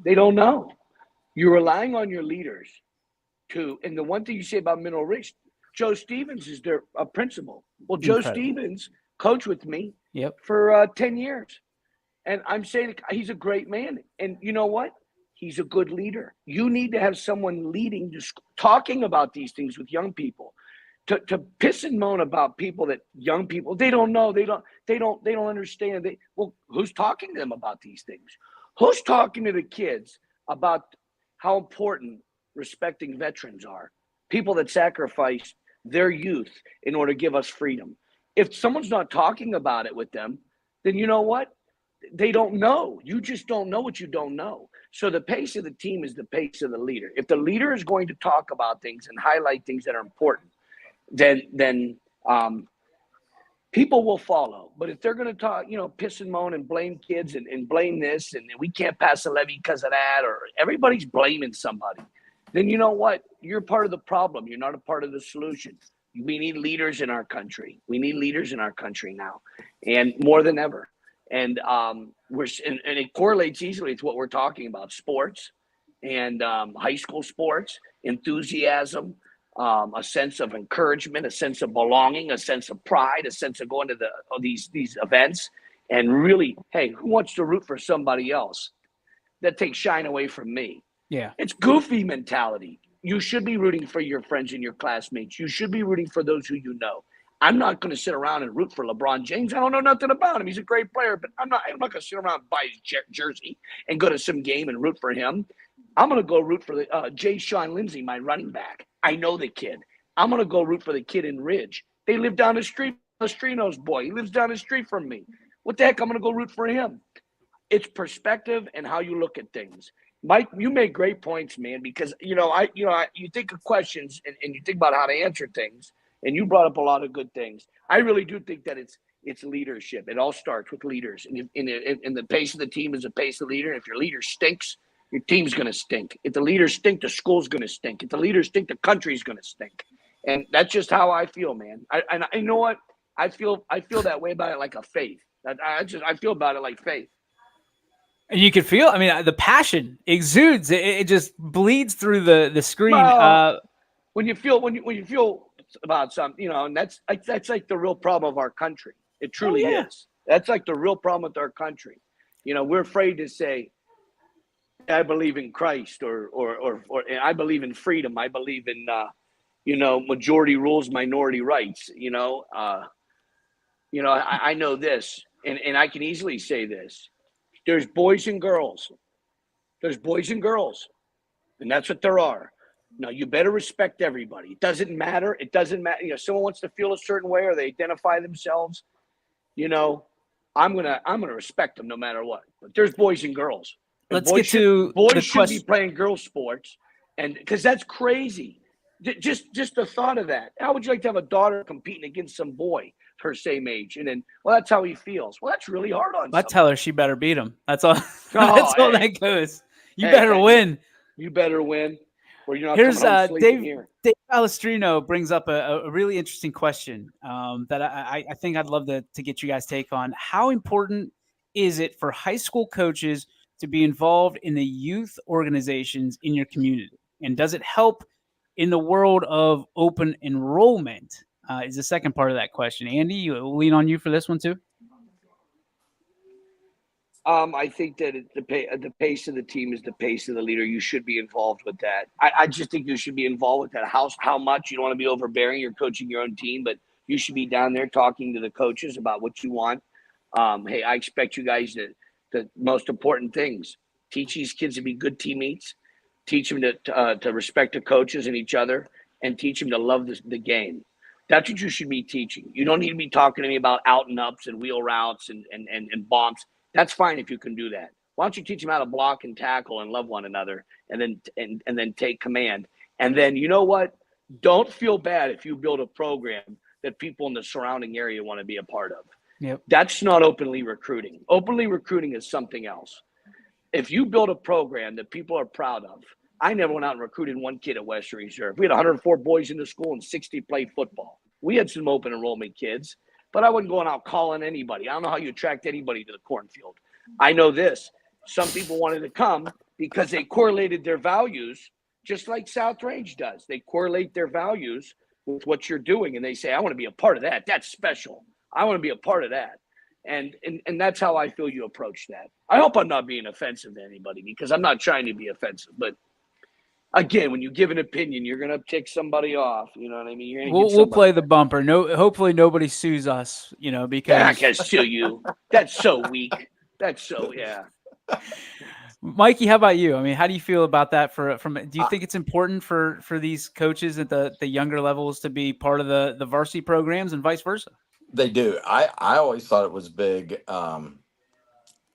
They don't know. You're relying on your leaders and the one thing you say about Mineral Ridge, Joe Stevens is their principal. Well, Joe Stevens coached with me for 10 years. And I'm saying he's a great man. And you know what? He's a good leader. You need to have someone leading, just talking about these things with young people. To piss and moan about young people, they don't know, they don't understand. Who's talking to them about these things? Who's talking to the kids about how important respecting veterans are? People that sacrificed their youth in order to give us freedom. If someone's not talking about it with them, then you know what? They don't know. You just don't know what you don't know. So the pace of the team is the pace of the leader. If the leader is going to talk about things and highlight things that are important, then people will follow. But if they're going to talk, piss and moan and blame kids and blame this, and we can't pass a levy because of that, or everybody's blaming somebody, then you know what? You're part of the problem. You're not a part of the solution. We need leaders in our country. We need leaders in our country now, and more than ever. And it correlates easily with what we're talking about: sports and high school sports, enthusiasm, a sense of encouragement, a sense of belonging, a sense of pride, a sense of going to these events. And really, hey, who wants to root for somebody else? That takes shine away from me. Yeah, it's goofy mentality. You should be rooting for your friends and your classmates. You should be rooting for those who you know. I'm not going to sit around and root for LeBron James. I don't know nothing about him. He's a great player, but I'm not going to sit around and buy his jersey and go to some game and root for him. I'm going to go root for Jay Sean Lindsay, my running back. I know the kid. I'm going to go root for the kid in Ridge. They live down the street. Lestrino's boy. He lives down the street from me. What the heck? I'm going to go root for him. It's perspective and how you look at things. Mike, you make great points, man, because you think of questions and you think about how to answer things, and you brought up a lot of good things. I really do think that it's leadership. It all starts with leaders, and the pace of the team is the pace of the leader. If your leader stinks, your team's going to stink. If the leaders stink, the school's going to stink. If the leaders stink, the country's going to stink. And that's just how I feel, man. And you know what? I feel that way about it like a faith. I feel about it like faith. And you can feel, I mean, the passion exudes. It just bleeds through the screen. Well, when you feel about something, and that's like the real problem of our country. It truly is. That's like the real problem with our country. We're afraid to say, I believe in Christ, or I believe in freedom. I believe in majority rules, minority rights. I know this, and I can easily say this. There's boys and girls. There's boys and girls, and that's what there are. Now, you better respect everybody. It doesn't matter. It doesn't matter. Someone wants to feel a certain way or they identify themselves. I'm gonna respect them no matter what. But there's boys and girls. And Let's get to boys should be playing girls' sports, and because that's crazy. Just the thought of that. How would you like to have a daughter competing against some boy her same age, and then that's how he feels. Well, that's really hard on. I tell her she better beat him. That's all. That's all that goes. You better win. You better win. Or you're not Here's coming home sleeping here. Dave Palestrino brings up a really interesting question that I think I'd love to get you guys' take on. How important is it for high school coaches to be involved in the youth organizations in your community? And does it help in the world of open enrollment? Is the second part of that question. Andy, we'll lean on you for this one too. I think that the pace of the team is the pace of the leader. You should be involved with that. I just think you should be involved with that. How much? You don't want to be overbearing. You're coaching your own team, but you should be down there talking to the coaches about what you want. Hey, I expect you guys the most important things. Teach these kids to be good teammates. Teach them to respect the coaches and each other, and teach them to love the game. That's what you should be teaching. You don't need to be talking to me about out and ups and wheel routes and bombs. That's fine if you can do that. Why don't you teach them how to block and tackle and love one another, and then take command. And then, you know what? Don't feel bad if you build a program that people in the surrounding area want to be a part of. Yep. That's not openly recruiting. Openly recruiting is something else. If you build a program that people are proud of, I never went out and recruited one kid at Western Reserve. We had 104 boys in the school and 60 played football. We had some open enrollment kids, but I wasn't going out calling anybody. I don't know how you attract anybody to the cornfield. I know this. Some people wanted to come because they correlated their values, just like South Range does. They correlate their values with what you're doing, and they say, I want to be a part of that. That's special. I want to be a part of that. And that's how I feel you approach that. I hope I'm not being offensive to anybody, because I'm not trying to be offensive. But again, when you give an opinion, you're going to tick somebody off. You know what I mean? You're gonna we'll play the bumper. No, hopefully nobody sues us. Because I can sue you. That's so weak. That's so Mikey, how about you? I mean, how do you feel about that? Do you think it's important for these coaches at the younger levels to be part of the varsity programs and vice versa? They do. I always thought it was big.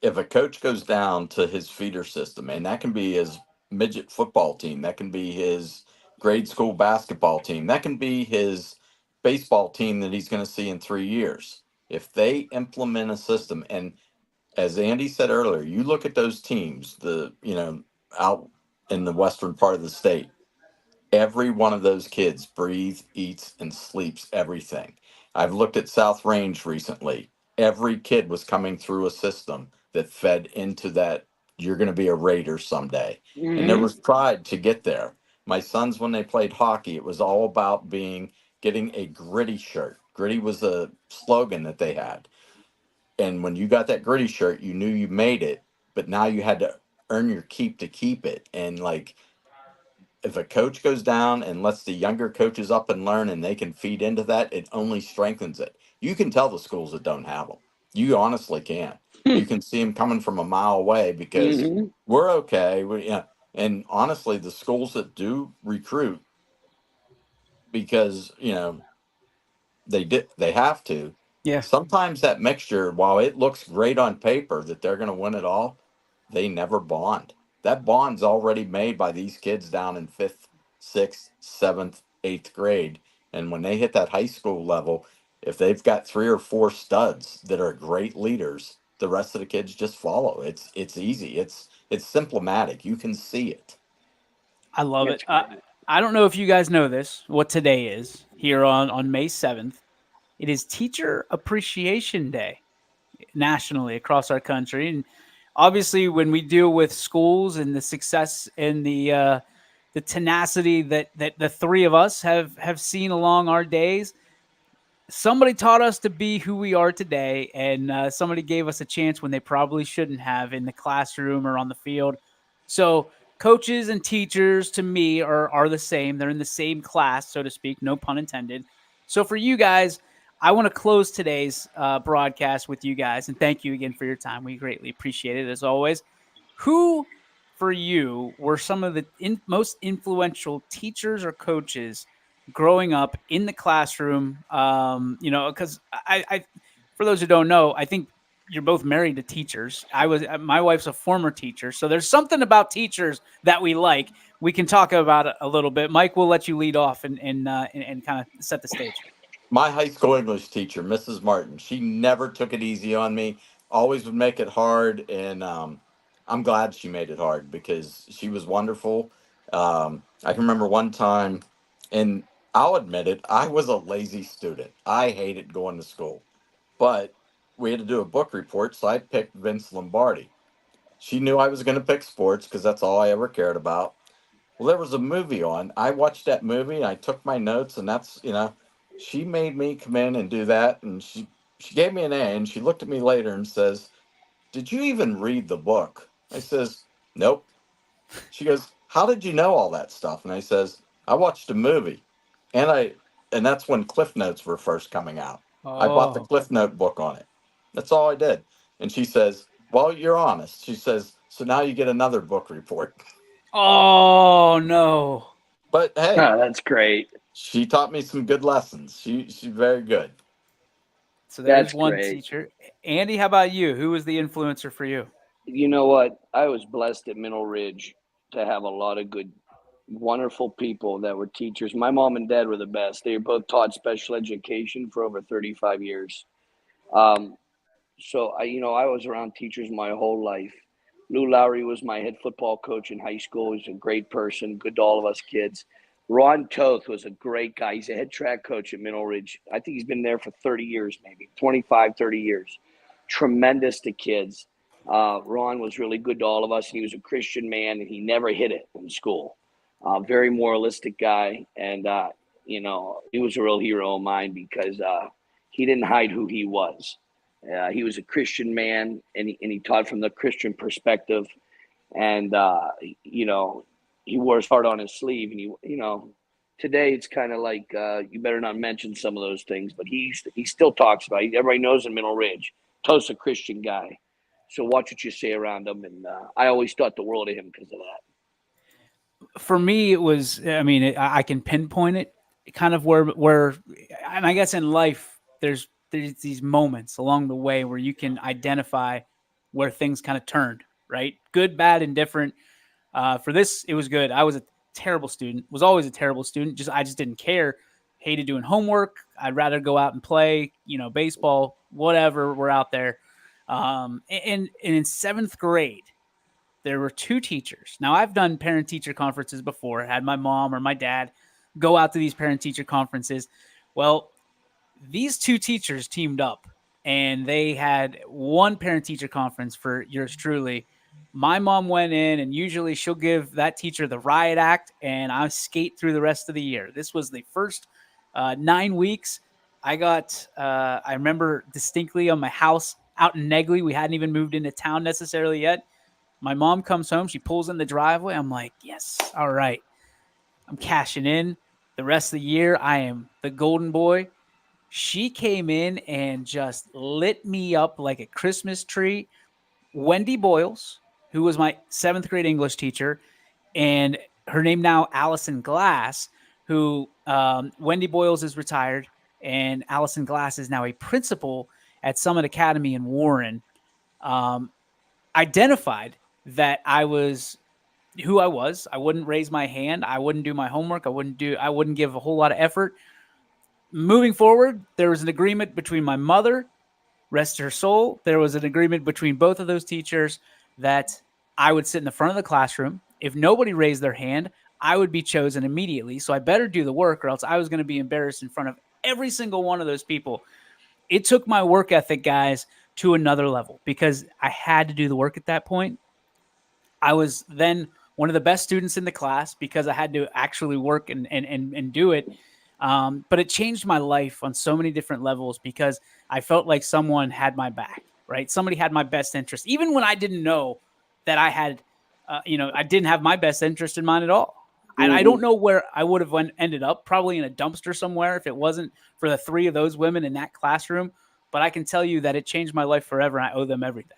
If a coach goes down to his feeder system, and that can be his midget football team, that can be his grade school basketball team, that can be his baseball team that he's going to see in 3 years. If they implement a system, and as Andy said earlier, you look at those teams, out in the western part of the state, every one of those kids breathes, eats, and sleeps everything. I've looked at South Range recently. Every kid was coming through a system that fed into that. You're going to be a Raider someday. Mm-hmm. And there was pride to get there. My sons, when they played hockey, it was all about getting a gritty shirt. Gritty was a slogan that they had. And when you got that gritty shirt, you knew you made it, but now you had to earn your keep to keep it. And if a coach goes down and lets the younger coaches up and learn, and they can feed into that, it only strengthens it. You can tell the schools that don't have them. You honestly can. You can see them coming from a mile away, because we're okay. And honestly, the schools that do recruit, because they have to. Yeah. Sometimes that mixture, while it looks great on paper that they're going to win it all, they never bond. That bond's already made by these kids down in fifth, sixth, seventh, eighth grade. And when they hit that high school level, if they've got three or four studs that are great leaders, the rest of the kids just follow. It's easy. It's symptomatic. You can see it. I love it. That's great. I don't know if you guys know this, what today is here on May 7th. It is Teacher Appreciation Day nationally across our country. And obviously, when we deal with schools and the success and the tenacity that the three of us have seen along our days, somebody taught us to be who we are today, and somebody gave us a chance when they probably shouldn't have in the classroom or on the field. So coaches and teachers to me are the same. They're in the same class, so to speak, no pun intended. So for you guys, I want to close today's broadcast with you guys, and thank you again for your time. We greatly appreciate it as always. Who for you were some of the most influential teachers or coaches growing up in the classroom? Because for those who don't know, I think you're both married to teachers. My wife's a former teacher, so there's something about teachers that we like. We can talk about it a little bit. Mike, we'll let you lead off and kind of set the stage. My high school English teacher, Mrs. Martin, she never took it easy on me, always would make it hard. And I'm glad she made it hard because she was wonderful. I can remember one time, and I'll admit it, I was a lazy student. I hated going to school, but we had to do a book report. So I picked Vince Lombardi. She knew I was going to pick sports because that's all I ever cared about. Well, there was a movie on. I watched that movie and I took my notes, and she made me come in and do that, and she gave me an A, and she looked at me later and says, "Did you even read the book?" I says, "Nope." She goes, "How did you know all that stuff?" And I says, "I watched a movie." And that's when Cliff Notes were first coming out. I bought the Oh, Cliff Note book on it. That's all I did. And she says, "Well, you're honest." She says, "So now you get another book report." oh no. But hey, Oh, that's great. she taught me some good lessons. She's very good. So there's That's one great. teacher. Andy, how about you? Who was the influencer for you? You know what? I was blessed at Middle Ridge to have a lot of good, wonderful people that were teachers. My mom and dad were the best. They both taught special education for over 35 years. Um, so I was around teachers my whole life. Lou Lowry was my head football coach in high school. He's a great person, good to all of us kids. Ron Toth was a great guy. He's a head track coach at Middle Ridge. I think he's been there for 30 years, maybe 25, 30 years. Tremendous to kids. Ron was really good to all of us. He was a Christian man, and he never hit it in school. Very moralistic guy, and he was a real hero of mine because he didn't hide who he was. He was a Christian man, and he taught from the Christian perspective. And he wore his heart on his sleeve. And today it's kind of like you better not mention some of those things. But he still talks about it. Everybody knows in Middle Ridge, To's a Christian guy. So watch what you say around him. And I always thought the world of him because of that. For me, it was. I mean, I can pinpoint it, kind of where, and I guess in life, there's these moments along the way where you can identify where things kind of turned, right? Good, bad, and different. For this, it was good. I was a terrible student. Was always a terrible student. I just didn't care. Hated doing homework. I'd rather go out and play. Baseball, whatever. We're out there. And in seventh grade, there were two teachers. Now, I've done parent teacher conferences before, had my mom or my dad go out to these parent teacher conferences. Well, these two teachers teamed up and they had one parent teacher conference for yours truly. My mom went in, and usually she'll give that teacher the riot act, and I skate through the rest of the year. This was the first 9 weeks. I remember distinctly on my house out in Negley. We hadn't even moved into town necessarily yet. My mom comes home. She pulls in the driveway. I'm like, yes, all right. I'm cashing in. The rest of the year, I am the golden boy. She came in and just lit me up like a Christmas tree. Wendy Boyles, who was my seventh grade English teacher, and her name now, Allison Glass, who Wendy Boyles is retired, and Allison Glass is now a principal at Summit Academy in Warren, identified that I was who I was. I wouldn't raise my hand. I wouldn't do my homework. I wouldn't give a whole lot of effort. Moving forward, there was an agreement between my mother, rest her soul. There was an agreement between both of those teachers that I would sit in the front of the classroom. If nobody raised their hand, I would be chosen immediately. So I better do the work, or else I was going to be embarrassed in front of every single one of those people. It took my work ethic, guys, to another level because I had to do the work at that point. I was then one of the best students in the class because I had to actually work and do it. But it changed my life on so many different levels because I felt like someone had my back, right? Somebody had my best interest, even when I didn't know that I had, I didn't have my best interest in mind at all. I don't know where I would have ended up, probably in a dumpster somewhere if it wasn't for the three of those women in that classroom. But I can tell you that it changed my life forever, and I owe them everything.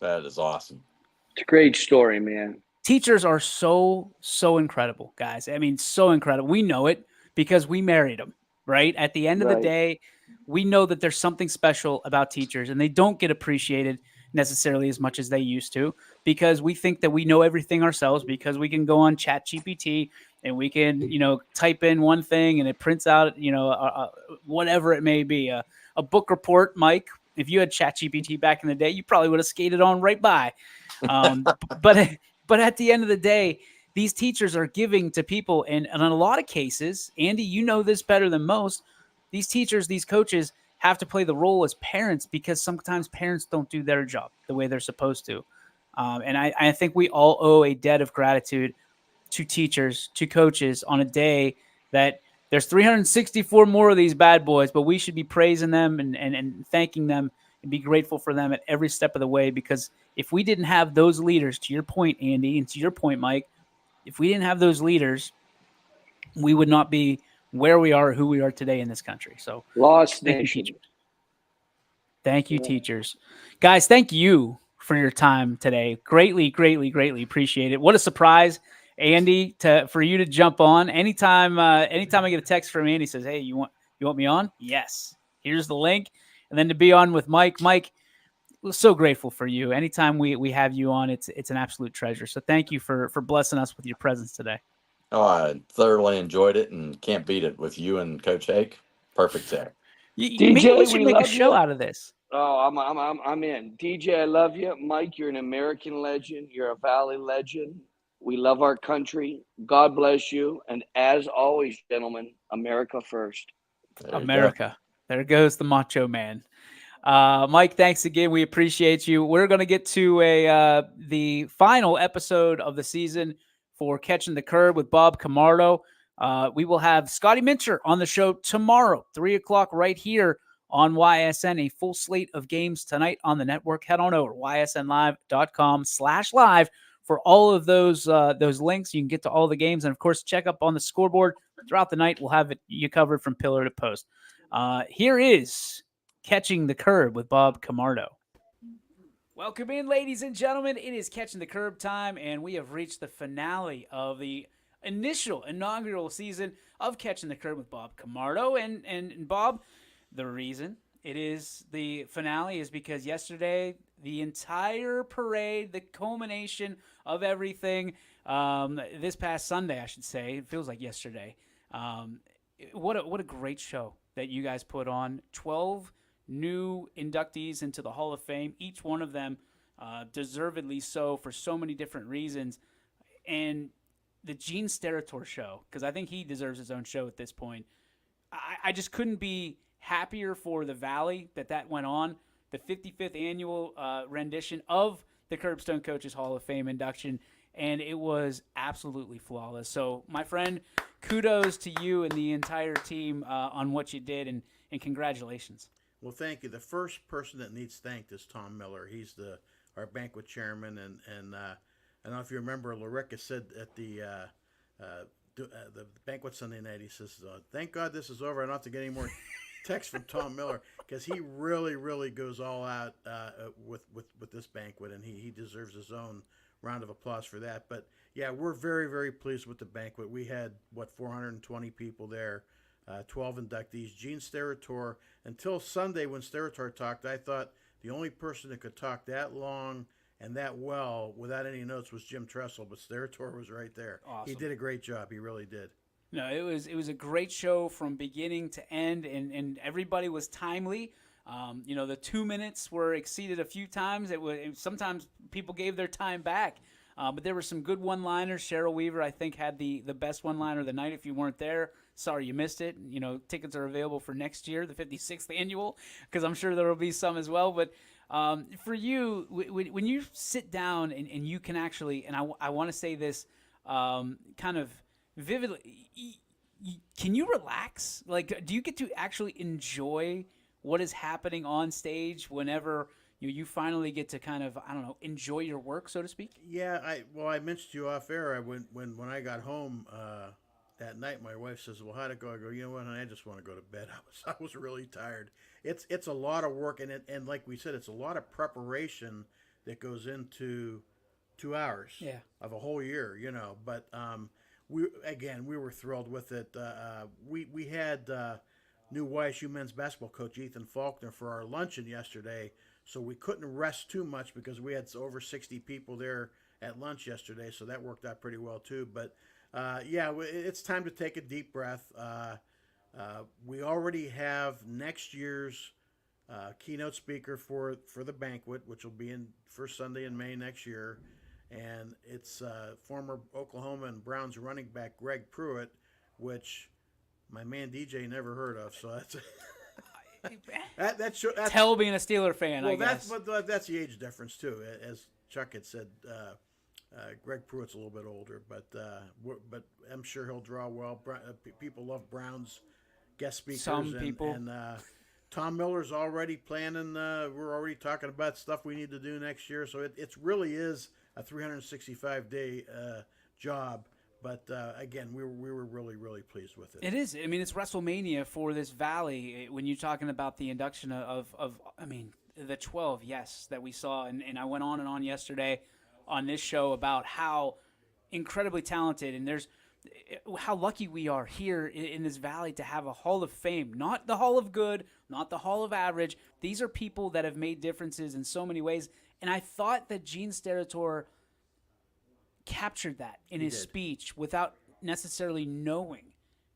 That is awesome. It's a great story, man. Teachers are so incredible, guys. I mean, so incredible. We know it because we married them, right? At the end of the day, we know that there's something special about teachers, and they don't get appreciated necessarily as much as they used to because we think that we know everything ourselves because we can go on ChatGPT and we can, type in one thing and it prints out, whatever it may be, a book report. Mike, if you had ChatGPT back in the day, you probably would have skated on right by. But at the end of the day, these teachers are giving to people. And in a lot of cases, Andy, you know this better than most, these teachers, these coaches have to play the role as parents because sometimes parents don't do their job the way they're supposed to. And I think we all owe a debt of gratitude to teachers, to coaches on a day that there's 364 more of these bad boys, but we should be praising them and thanking them and be grateful for them at every step of the way. Because if we didn't have those leaders, to your point, Andy, and to your point, Mike, if we didn't have those leaders, we would not be where we are, who we are today in this country. So Lost thank nation. you, teachers. Thank you, teachers. Guys, thank you for your time today. Greatly, greatly, greatly appreciate it. What a surprise, Andy, for you to jump on. Anytime I get a text from Andy says, "Hey, you want me on?" Yes. Here's the link. And then to be on with Mike. Mike, we're so grateful for you. Anytime we have you on, it's an absolute treasure. So thank you for blessing us with your presence today. Oh, I thoroughly enjoyed it and can't beat it with you and Coach Hake. Perfect there. Maybe we should make a show out of this. Oh, I'm in. DJ, I love you. Mike, you're an American legend. You're a Valley legend. We love our country. God bless you. And as always, gentlemen, America first. America. There goes the macho man. Mike, thanks again. We appreciate you. We're going to get to the final episode of the season for Catching the Curb with Bob Camardo. We will have Scotty Mincher on the show tomorrow, 3:00 right here on YSN. A full slate of games tonight on the network. Head on over ysnlive.com/live for all of those links. You can get to all the games. And, of course, check up on the scoreboard throughout the night. We'll have you covered from pillar to post. Here is Catching the Curb with Bob Camardo. Welcome in, ladies and gentlemen. It is Catching the Curb time, and we have reached the finale of the inaugural season of Catching the Curb with Bob Camardo. And Bob, the reason it is the finale is because yesterday, the entire parade, the culmination of everything, this past Sunday, I should say, it feels like yesterday. What a great show that you guys put on. 12 new inductees into the Hall of Fame, each one of them deservedly so for so many different reasons. And the Gene Steratore show, because I think he deserves his own show at this point. I just couldn't be happier for the Valley that went on. The 55th annual rendition of the Curbstone Coaches Hall of Fame induction, and it was absolutely flawless. So, my friend, kudos to you and the entire team on what you did, and congratulations. Well, thank you. The first person that needs thanked is Tom Miller. He's our banquet chairman, and I don't know if you remember, Lorica said at the banquet Sunday night, he says, "Thank God this is over. I don't have to get any more texts from Tom Miller," because he really, really goes all out with this banquet, and he deserves his own round of applause for that. But yeah, we're very, very pleased with the banquet. We had, 420 people there, 12 inductees. Gene Steratore, until Sunday when Steratore talked, I thought the only person that could talk that long and that well without any notes was Jim Tressel, but Steratore was right there. Awesome. He did a great job. He really did. No, it was a great show from beginning to end, and everybody was timely. The 2 minutes were exceeded a few times. Sometimes people gave their time back, but there were some good one-liners. Cheryl Weaver, I think, had the best one-liner of the night. If you weren't there, sorry you missed it. Tickets are available for next year, the 56th annual, because I'm sure there will be some as well. But for you, when you sit down and you can actually, and I want to say this kind of vividly, can you relax? Like, do you get to actually enjoy what is happening on stage whenever you finally get to kind of, I don't know, enjoy your work, so to speak? Yeah, I mentioned to you off air. When I got home that night, my wife says, "Well, how'd it go?" I go, "You know what? I just want to go to bed. I was really tired. It's a lot of work, and like we said, it's a lot of preparation that goes into 2 hours of a whole year. But we were thrilled with it. We had new YSU men's basketball coach Ethan Faulkner for our luncheon yesterday, so we couldn't rest too much because we had over 60 people there at lunch yesterday, so that worked out pretty well too. But it's time to take a deep breath. We already have next year's keynote speaker for the banquet, which will be in first Sunday in May next year. And it's former Oklahoma and Browns running back Greg Pruitt, which my man DJ never heard of. So that's Tell being a Steeler fan, well, I guess. That's the age difference too. As Chuck had said, Greg Pruitt's a little bit older, but I'm sure he'll draw well. People love Browns guest speakers. Some people. And Tom Miller's already planning. We're already talking about stuff we need to do next year. So it really is a 365-day job. But again, we were really, really pleased with it. It is. I mean, it's WrestleMania for this valley. When you're talking about the induction of the 12, yes, that we saw. And I went on and on yesterday on this show about how incredibly talented and how lucky we are here in this valley to have a Hall of Fame. Not the Hall of Good, not the Hall of Average. These are people that have made differences in so many ways. And I thought that Gene Steratore captured that in his speech without necessarily knowing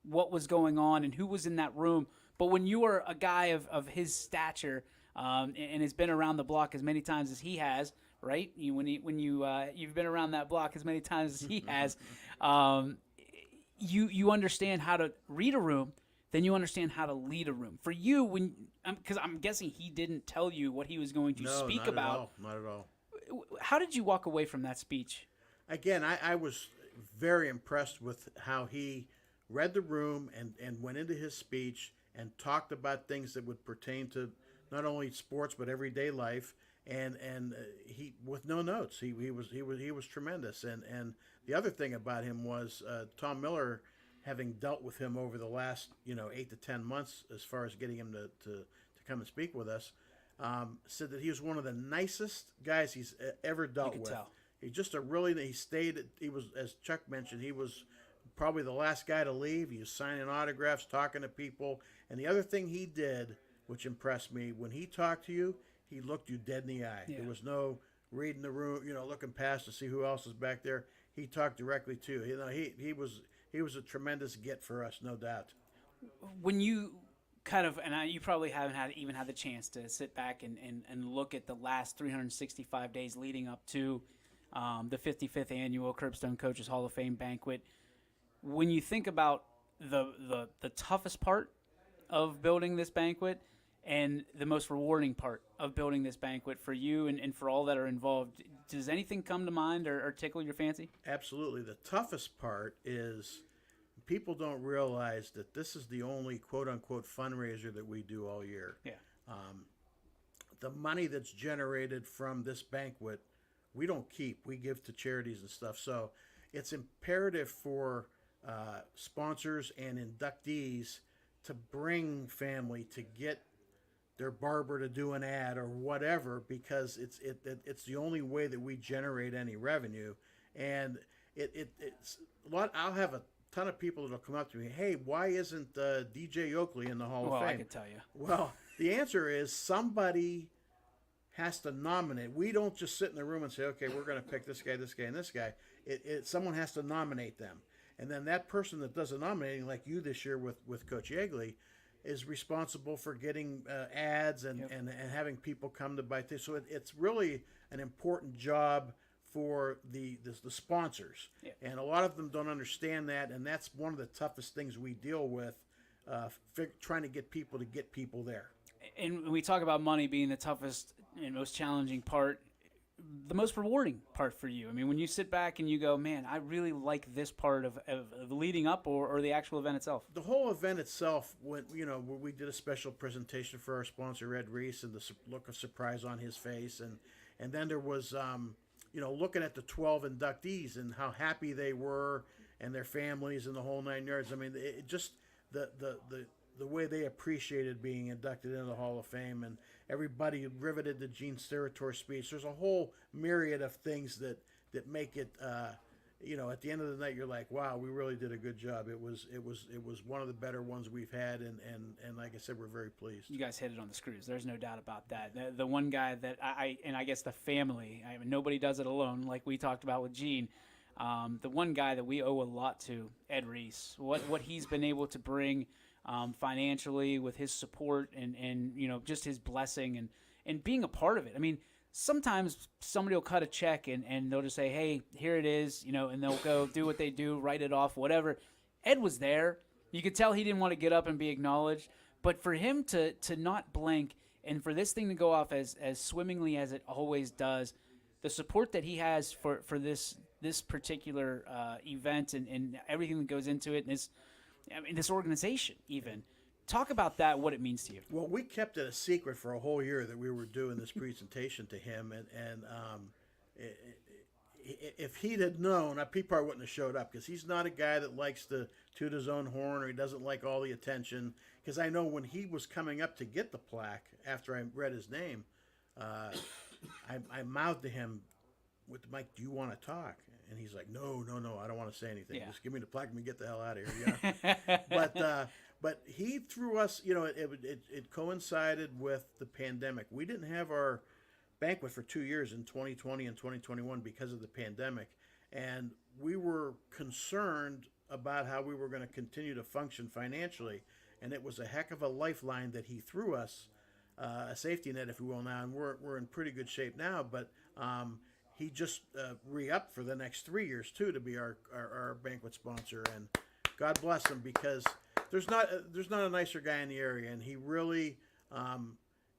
what was going on and who was in that room. But when you are a guy of his stature and has been around the block as many times as he has, right? You've been around that block as many times as he has, you understand how to read a room, then you understand how to lead a room. For you, because I'm guessing he didn't tell you what he was going to speak about. Not at all. How did you walk away from that speech? Again, I was very impressed with how he read the room and went into his speech and talked about things that would pertain to not only sports but everyday life. And he with no notes, he was tremendous. And the other thing about him was Tom Miller, having dealt with him over the last 8 to 10 months as far as getting him to come and speak with us, said that he was one of the nicest guys he's ever dealt with. Tell. He just he was, as Chuck mentioned, he was probably the last guy to leave. He was signing autographs, talking to people. And the other thing he did, which impressed me, when he talked to you, he looked you dead in the eye. Yeah. There was no reading the room, looking past to see who else is back there. He talked directly to you. He was a tremendous get for us, no doubt. When you you probably haven't had the chance to sit back and look at the last 365 days leading up to the 55th annual Curbstone Coaches Hall of Fame banquet. When you think about the toughest part of building this banquet and the most rewarding part of building this banquet for you and for all that are involved, does anything come to mind or tickle your fancy? Absolutely. The toughest part is people don't realize that this is the only quote-unquote fundraiser that we do all year. Yeah. The money that's generated from this banquet, we don't keep. We give to charities and stuff. So it's imperative for sponsors and inductees to bring family, to get their barber to do an ad or whatever, because it's the only way that we generate any revenue. And it's a lot. I'll have a ton of people that'll come up to me, hey, why isn't DJ Oakley in the Hall of Well, I Fame? could tell you. Well, the answer is somebody has to nominate. We don't just sit in the room and say, okay, we're going to pick this guy, this guy, and this guy. Someone has to nominate them. And then that person that does the nominating, like you this year with Coach Yeagley, is responsible for getting ads and having people come to buy things. So it's really an important job for the sponsors. Yeah. And a lot of them don't understand that, and that's one of the toughest things we deal with, trying to get people there. And we talk about money being the toughest and most challenging part, the most rewarding part for you. I mean, when you sit back and you go, man, I really like this part of leading up or the actual event itself. The whole event itself, when we did a special presentation for our sponsor Ed Reese, and the look of surprise on his face, and then there was looking at the 12 inductees and how happy they were and their families and the whole 9 yards. I mean, it just the way they appreciated being inducted into the Hall of Fame, and everybody riveted to Gene Steratore speech. There's a whole myriad of things that make it. At the end of the night, you're like, wow, we really did a good job. It was one of the better ones we've had, and like I said, we're very pleased. You guys hit it on the screws. There's no doubt about that. The one guy that I guess the family, I mean, nobody does it alone, like we talked about with Gene. The one guy that we owe a lot to, Ed Reese, what he's been able to bring financially with his support and just his blessing and being a part of it. I mean, sometimes somebody will cut a check and they'll just say, hey, here it is, and they'll go do what they do, write it off, whatever. Ed was there. You could tell he didn't want to get up and be acknowledged, but for him to not blink and for this thing to go off as swimmingly as it always does, the support that he has for this particular event and everything that goes into it, and this organization even. Talk about that, what it means to you. Well, we kept it a secret for a whole year that we were doing this presentation to him, and if he'd had known, he probably wouldn't have showed up, because he's not a guy that likes to toot his own horn, or he doesn't like all the attention. Because I know when he was coming up to get the plaque, after I read his name, I mouthed to him with the mic, do you want to talk? And he's like, no, I don't want to say anything. Yeah. Just give me the plaque and we get the hell out of here. Yeah. But he threw us, it coincided with the pandemic. We didn't have our banquet for 2 years in 2020 and 2021 because of the pandemic. And we were concerned about how we were going to continue to function financially. And it was a heck of a lifeline that he threw us, a safety net, if you will, now. And we're in pretty good shape now. But he just re-upped for the next 3 years, too, to be our banquet sponsor. And God bless him, because there's not a nicer guy in the area, and he really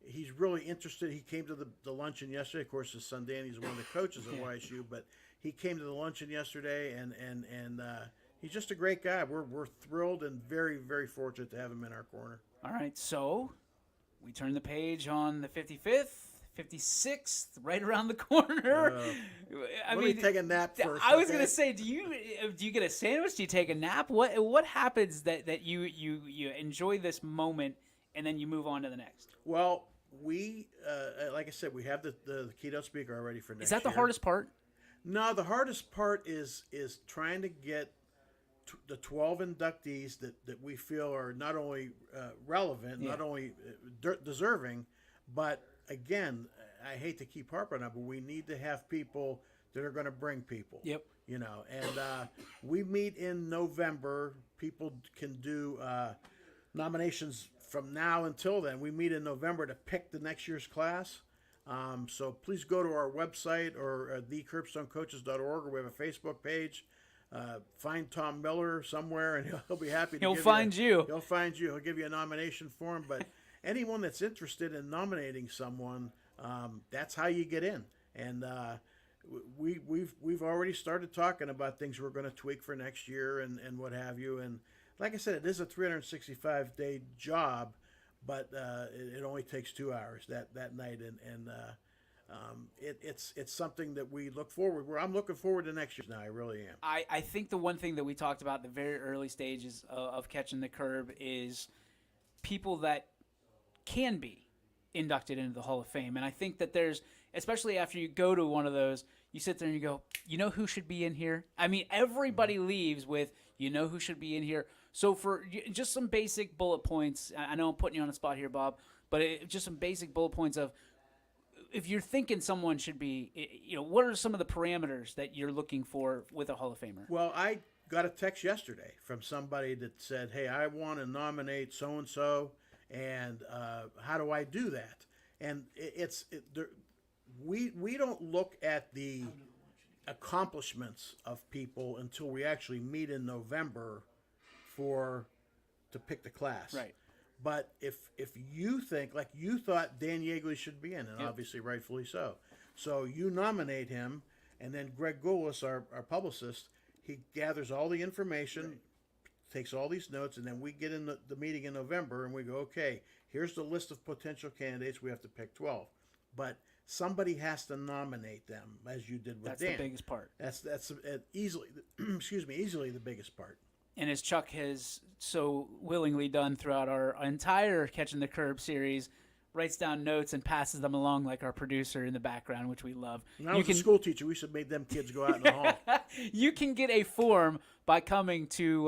he's really interested. He came to the luncheon yesterday. Of course, his son Danny's one of the coaches at YSU, but he came to the luncheon yesterday, and he's just a great guy. We're thrilled and very, very fortunate to have him in our corner. All right, so we turn the page on the 55th. 56th, right around the corner. Let me take a nap first. I was gonna say, do you get a sandwich? Do you take a nap? What happens that you enjoy this moment and then you move on to the next? Well, we like I said, we have the keynote speaker already for next year. Is that the hardest part? No, the hardest part is trying to get the 12 inductees that we feel are not only relevant, not only deserving, but again, I hate to keep harping on it, but we need to have people that are going to bring people. Yep. And we meet in November. People can do nominations from now until then. We meet in November to pick the next year's class. So please go to our website or thecurbstonecoaches.org, or we have a Facebook page. Find Tom Miller somewhere, and he'll be happy to He'll find you. He'll find you. He'll give you a nomination form, but anyone that's interested in nominating someone, that's how you get in. And we've already started talking about things we're going to tweak for next year and what have you. And like I said, it is a 365-day job, but it only takes 2 hours that night. And it's something that we look forward. I'm looking forward to next year now. I really am. I think the one thing that we talked about in the very early stages of catching the curb is people that can be inducted into the Hall of Fame. And I think that there's, especially after you go to one of those, you sit there and you go, you know who should be in here? I mean, everybody leaves with, you know who should be in here. So for just some basic bullet points, I know I'm putting you on the spot here, Bob, but just some basic bullet points of, if you're thinking someone should be, what are some of the parameters that you're looking for with a Hall of Famer? Well, I got a text yesterday from somebody that said, hey, I want to nominate so-and-so, and how do I do that? And we don't look at the accomplishments of people until we actually meet in November to pick the class. Right. But if you think, like you thought Dan Yeagley should be in, and obviously rightfully so, so you nominate him, and then Greg Goulas, our publicist, he gathers all the information, takes all these notes, and then we get in the meeting in November, and we go, okay, here's the list of potential candidates. We have to pick 12. But somebody has to nominate them, as you did with That's Dan. the biggest part. That's easily, easily the biggest part. And as Chuck has so willingly done throughout our entire Catching the Curb series, writes down notes and passes them along like our producer in the background, which we love. When I was a school teacher, we should have made them kids go out in the hall. You can get a form by coming to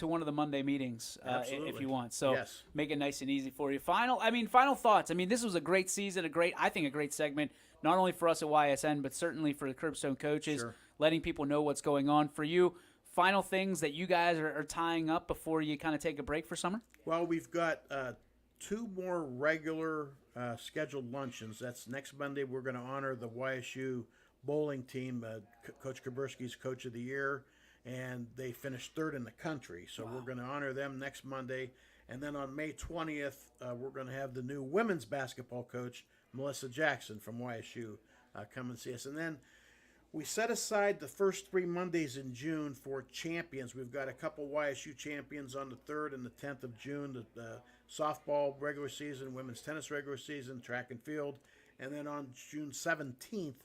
one of the Monday meetings if you want. So make it nice and easy for you. Final thoughts. I mean, this was a great season, a great segment, not only for us at YSN, but certainly for the Curbstone coaches, letting people know what's going on. For you, final things that you guys are tying up before you kind of take a break for summer? Well, we've got 2 more regular scheduled luncheons. That's next Monday. We're going to honor the YSU bowling team. Coach Kaburski's Coach of the Year, and they finished 3rd in the country. So we're going to honor them next Monday. And then on May 20th, we're going to have the new women's basketball coach, Melissa Jackson from YSU, come and see us. And then we set aside the first 3 Mondays in June for champions. We've got a couple YSU champions on the 3rd and the 10th of June, the softball regular season, women's tennis regular season, track and field. And then on June 17th,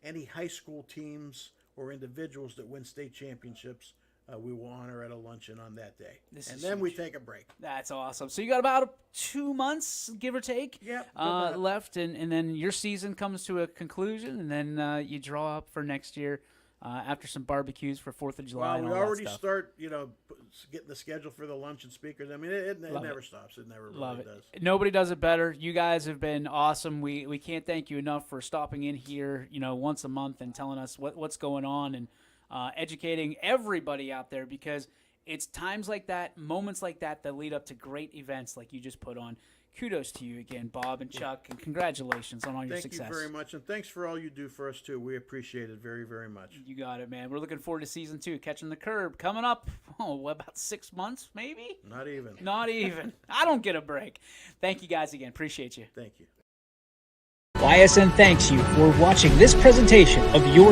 any high school teams or individuals that win state championships, we will honor at a luncheon on that day. And then we take a break. That's awesome. So you got about 2 months, give or take, left, and then your season comes to a conclusion, and then you draw up for next year after some barbecues for 4th of July. Well, and we all already that stuff. start, getting the schedule for the luncheon speakers. I mean, it never stops. It never really does. Nobody does it better. You guys have been awesome. We can't thank you enough for stopping in here, once a month and telling us what's going on and educating everybody out there, because it's times like that, moments like that lead up to great events like you just put on. Kudos to you again, Bob and Chuck, and congratulations on all your success. Thank you very much, and thanks for all you do for us, too. We appreciate it very, very much. You got it, man. We're looking forward to season 2, Catching the Curb, coming up, about 6 months, maybe? Not even. Not even. I don't get a break. Thank you guys again. Appreciate you. Thank you. YSN thanks you for watching this presentation of your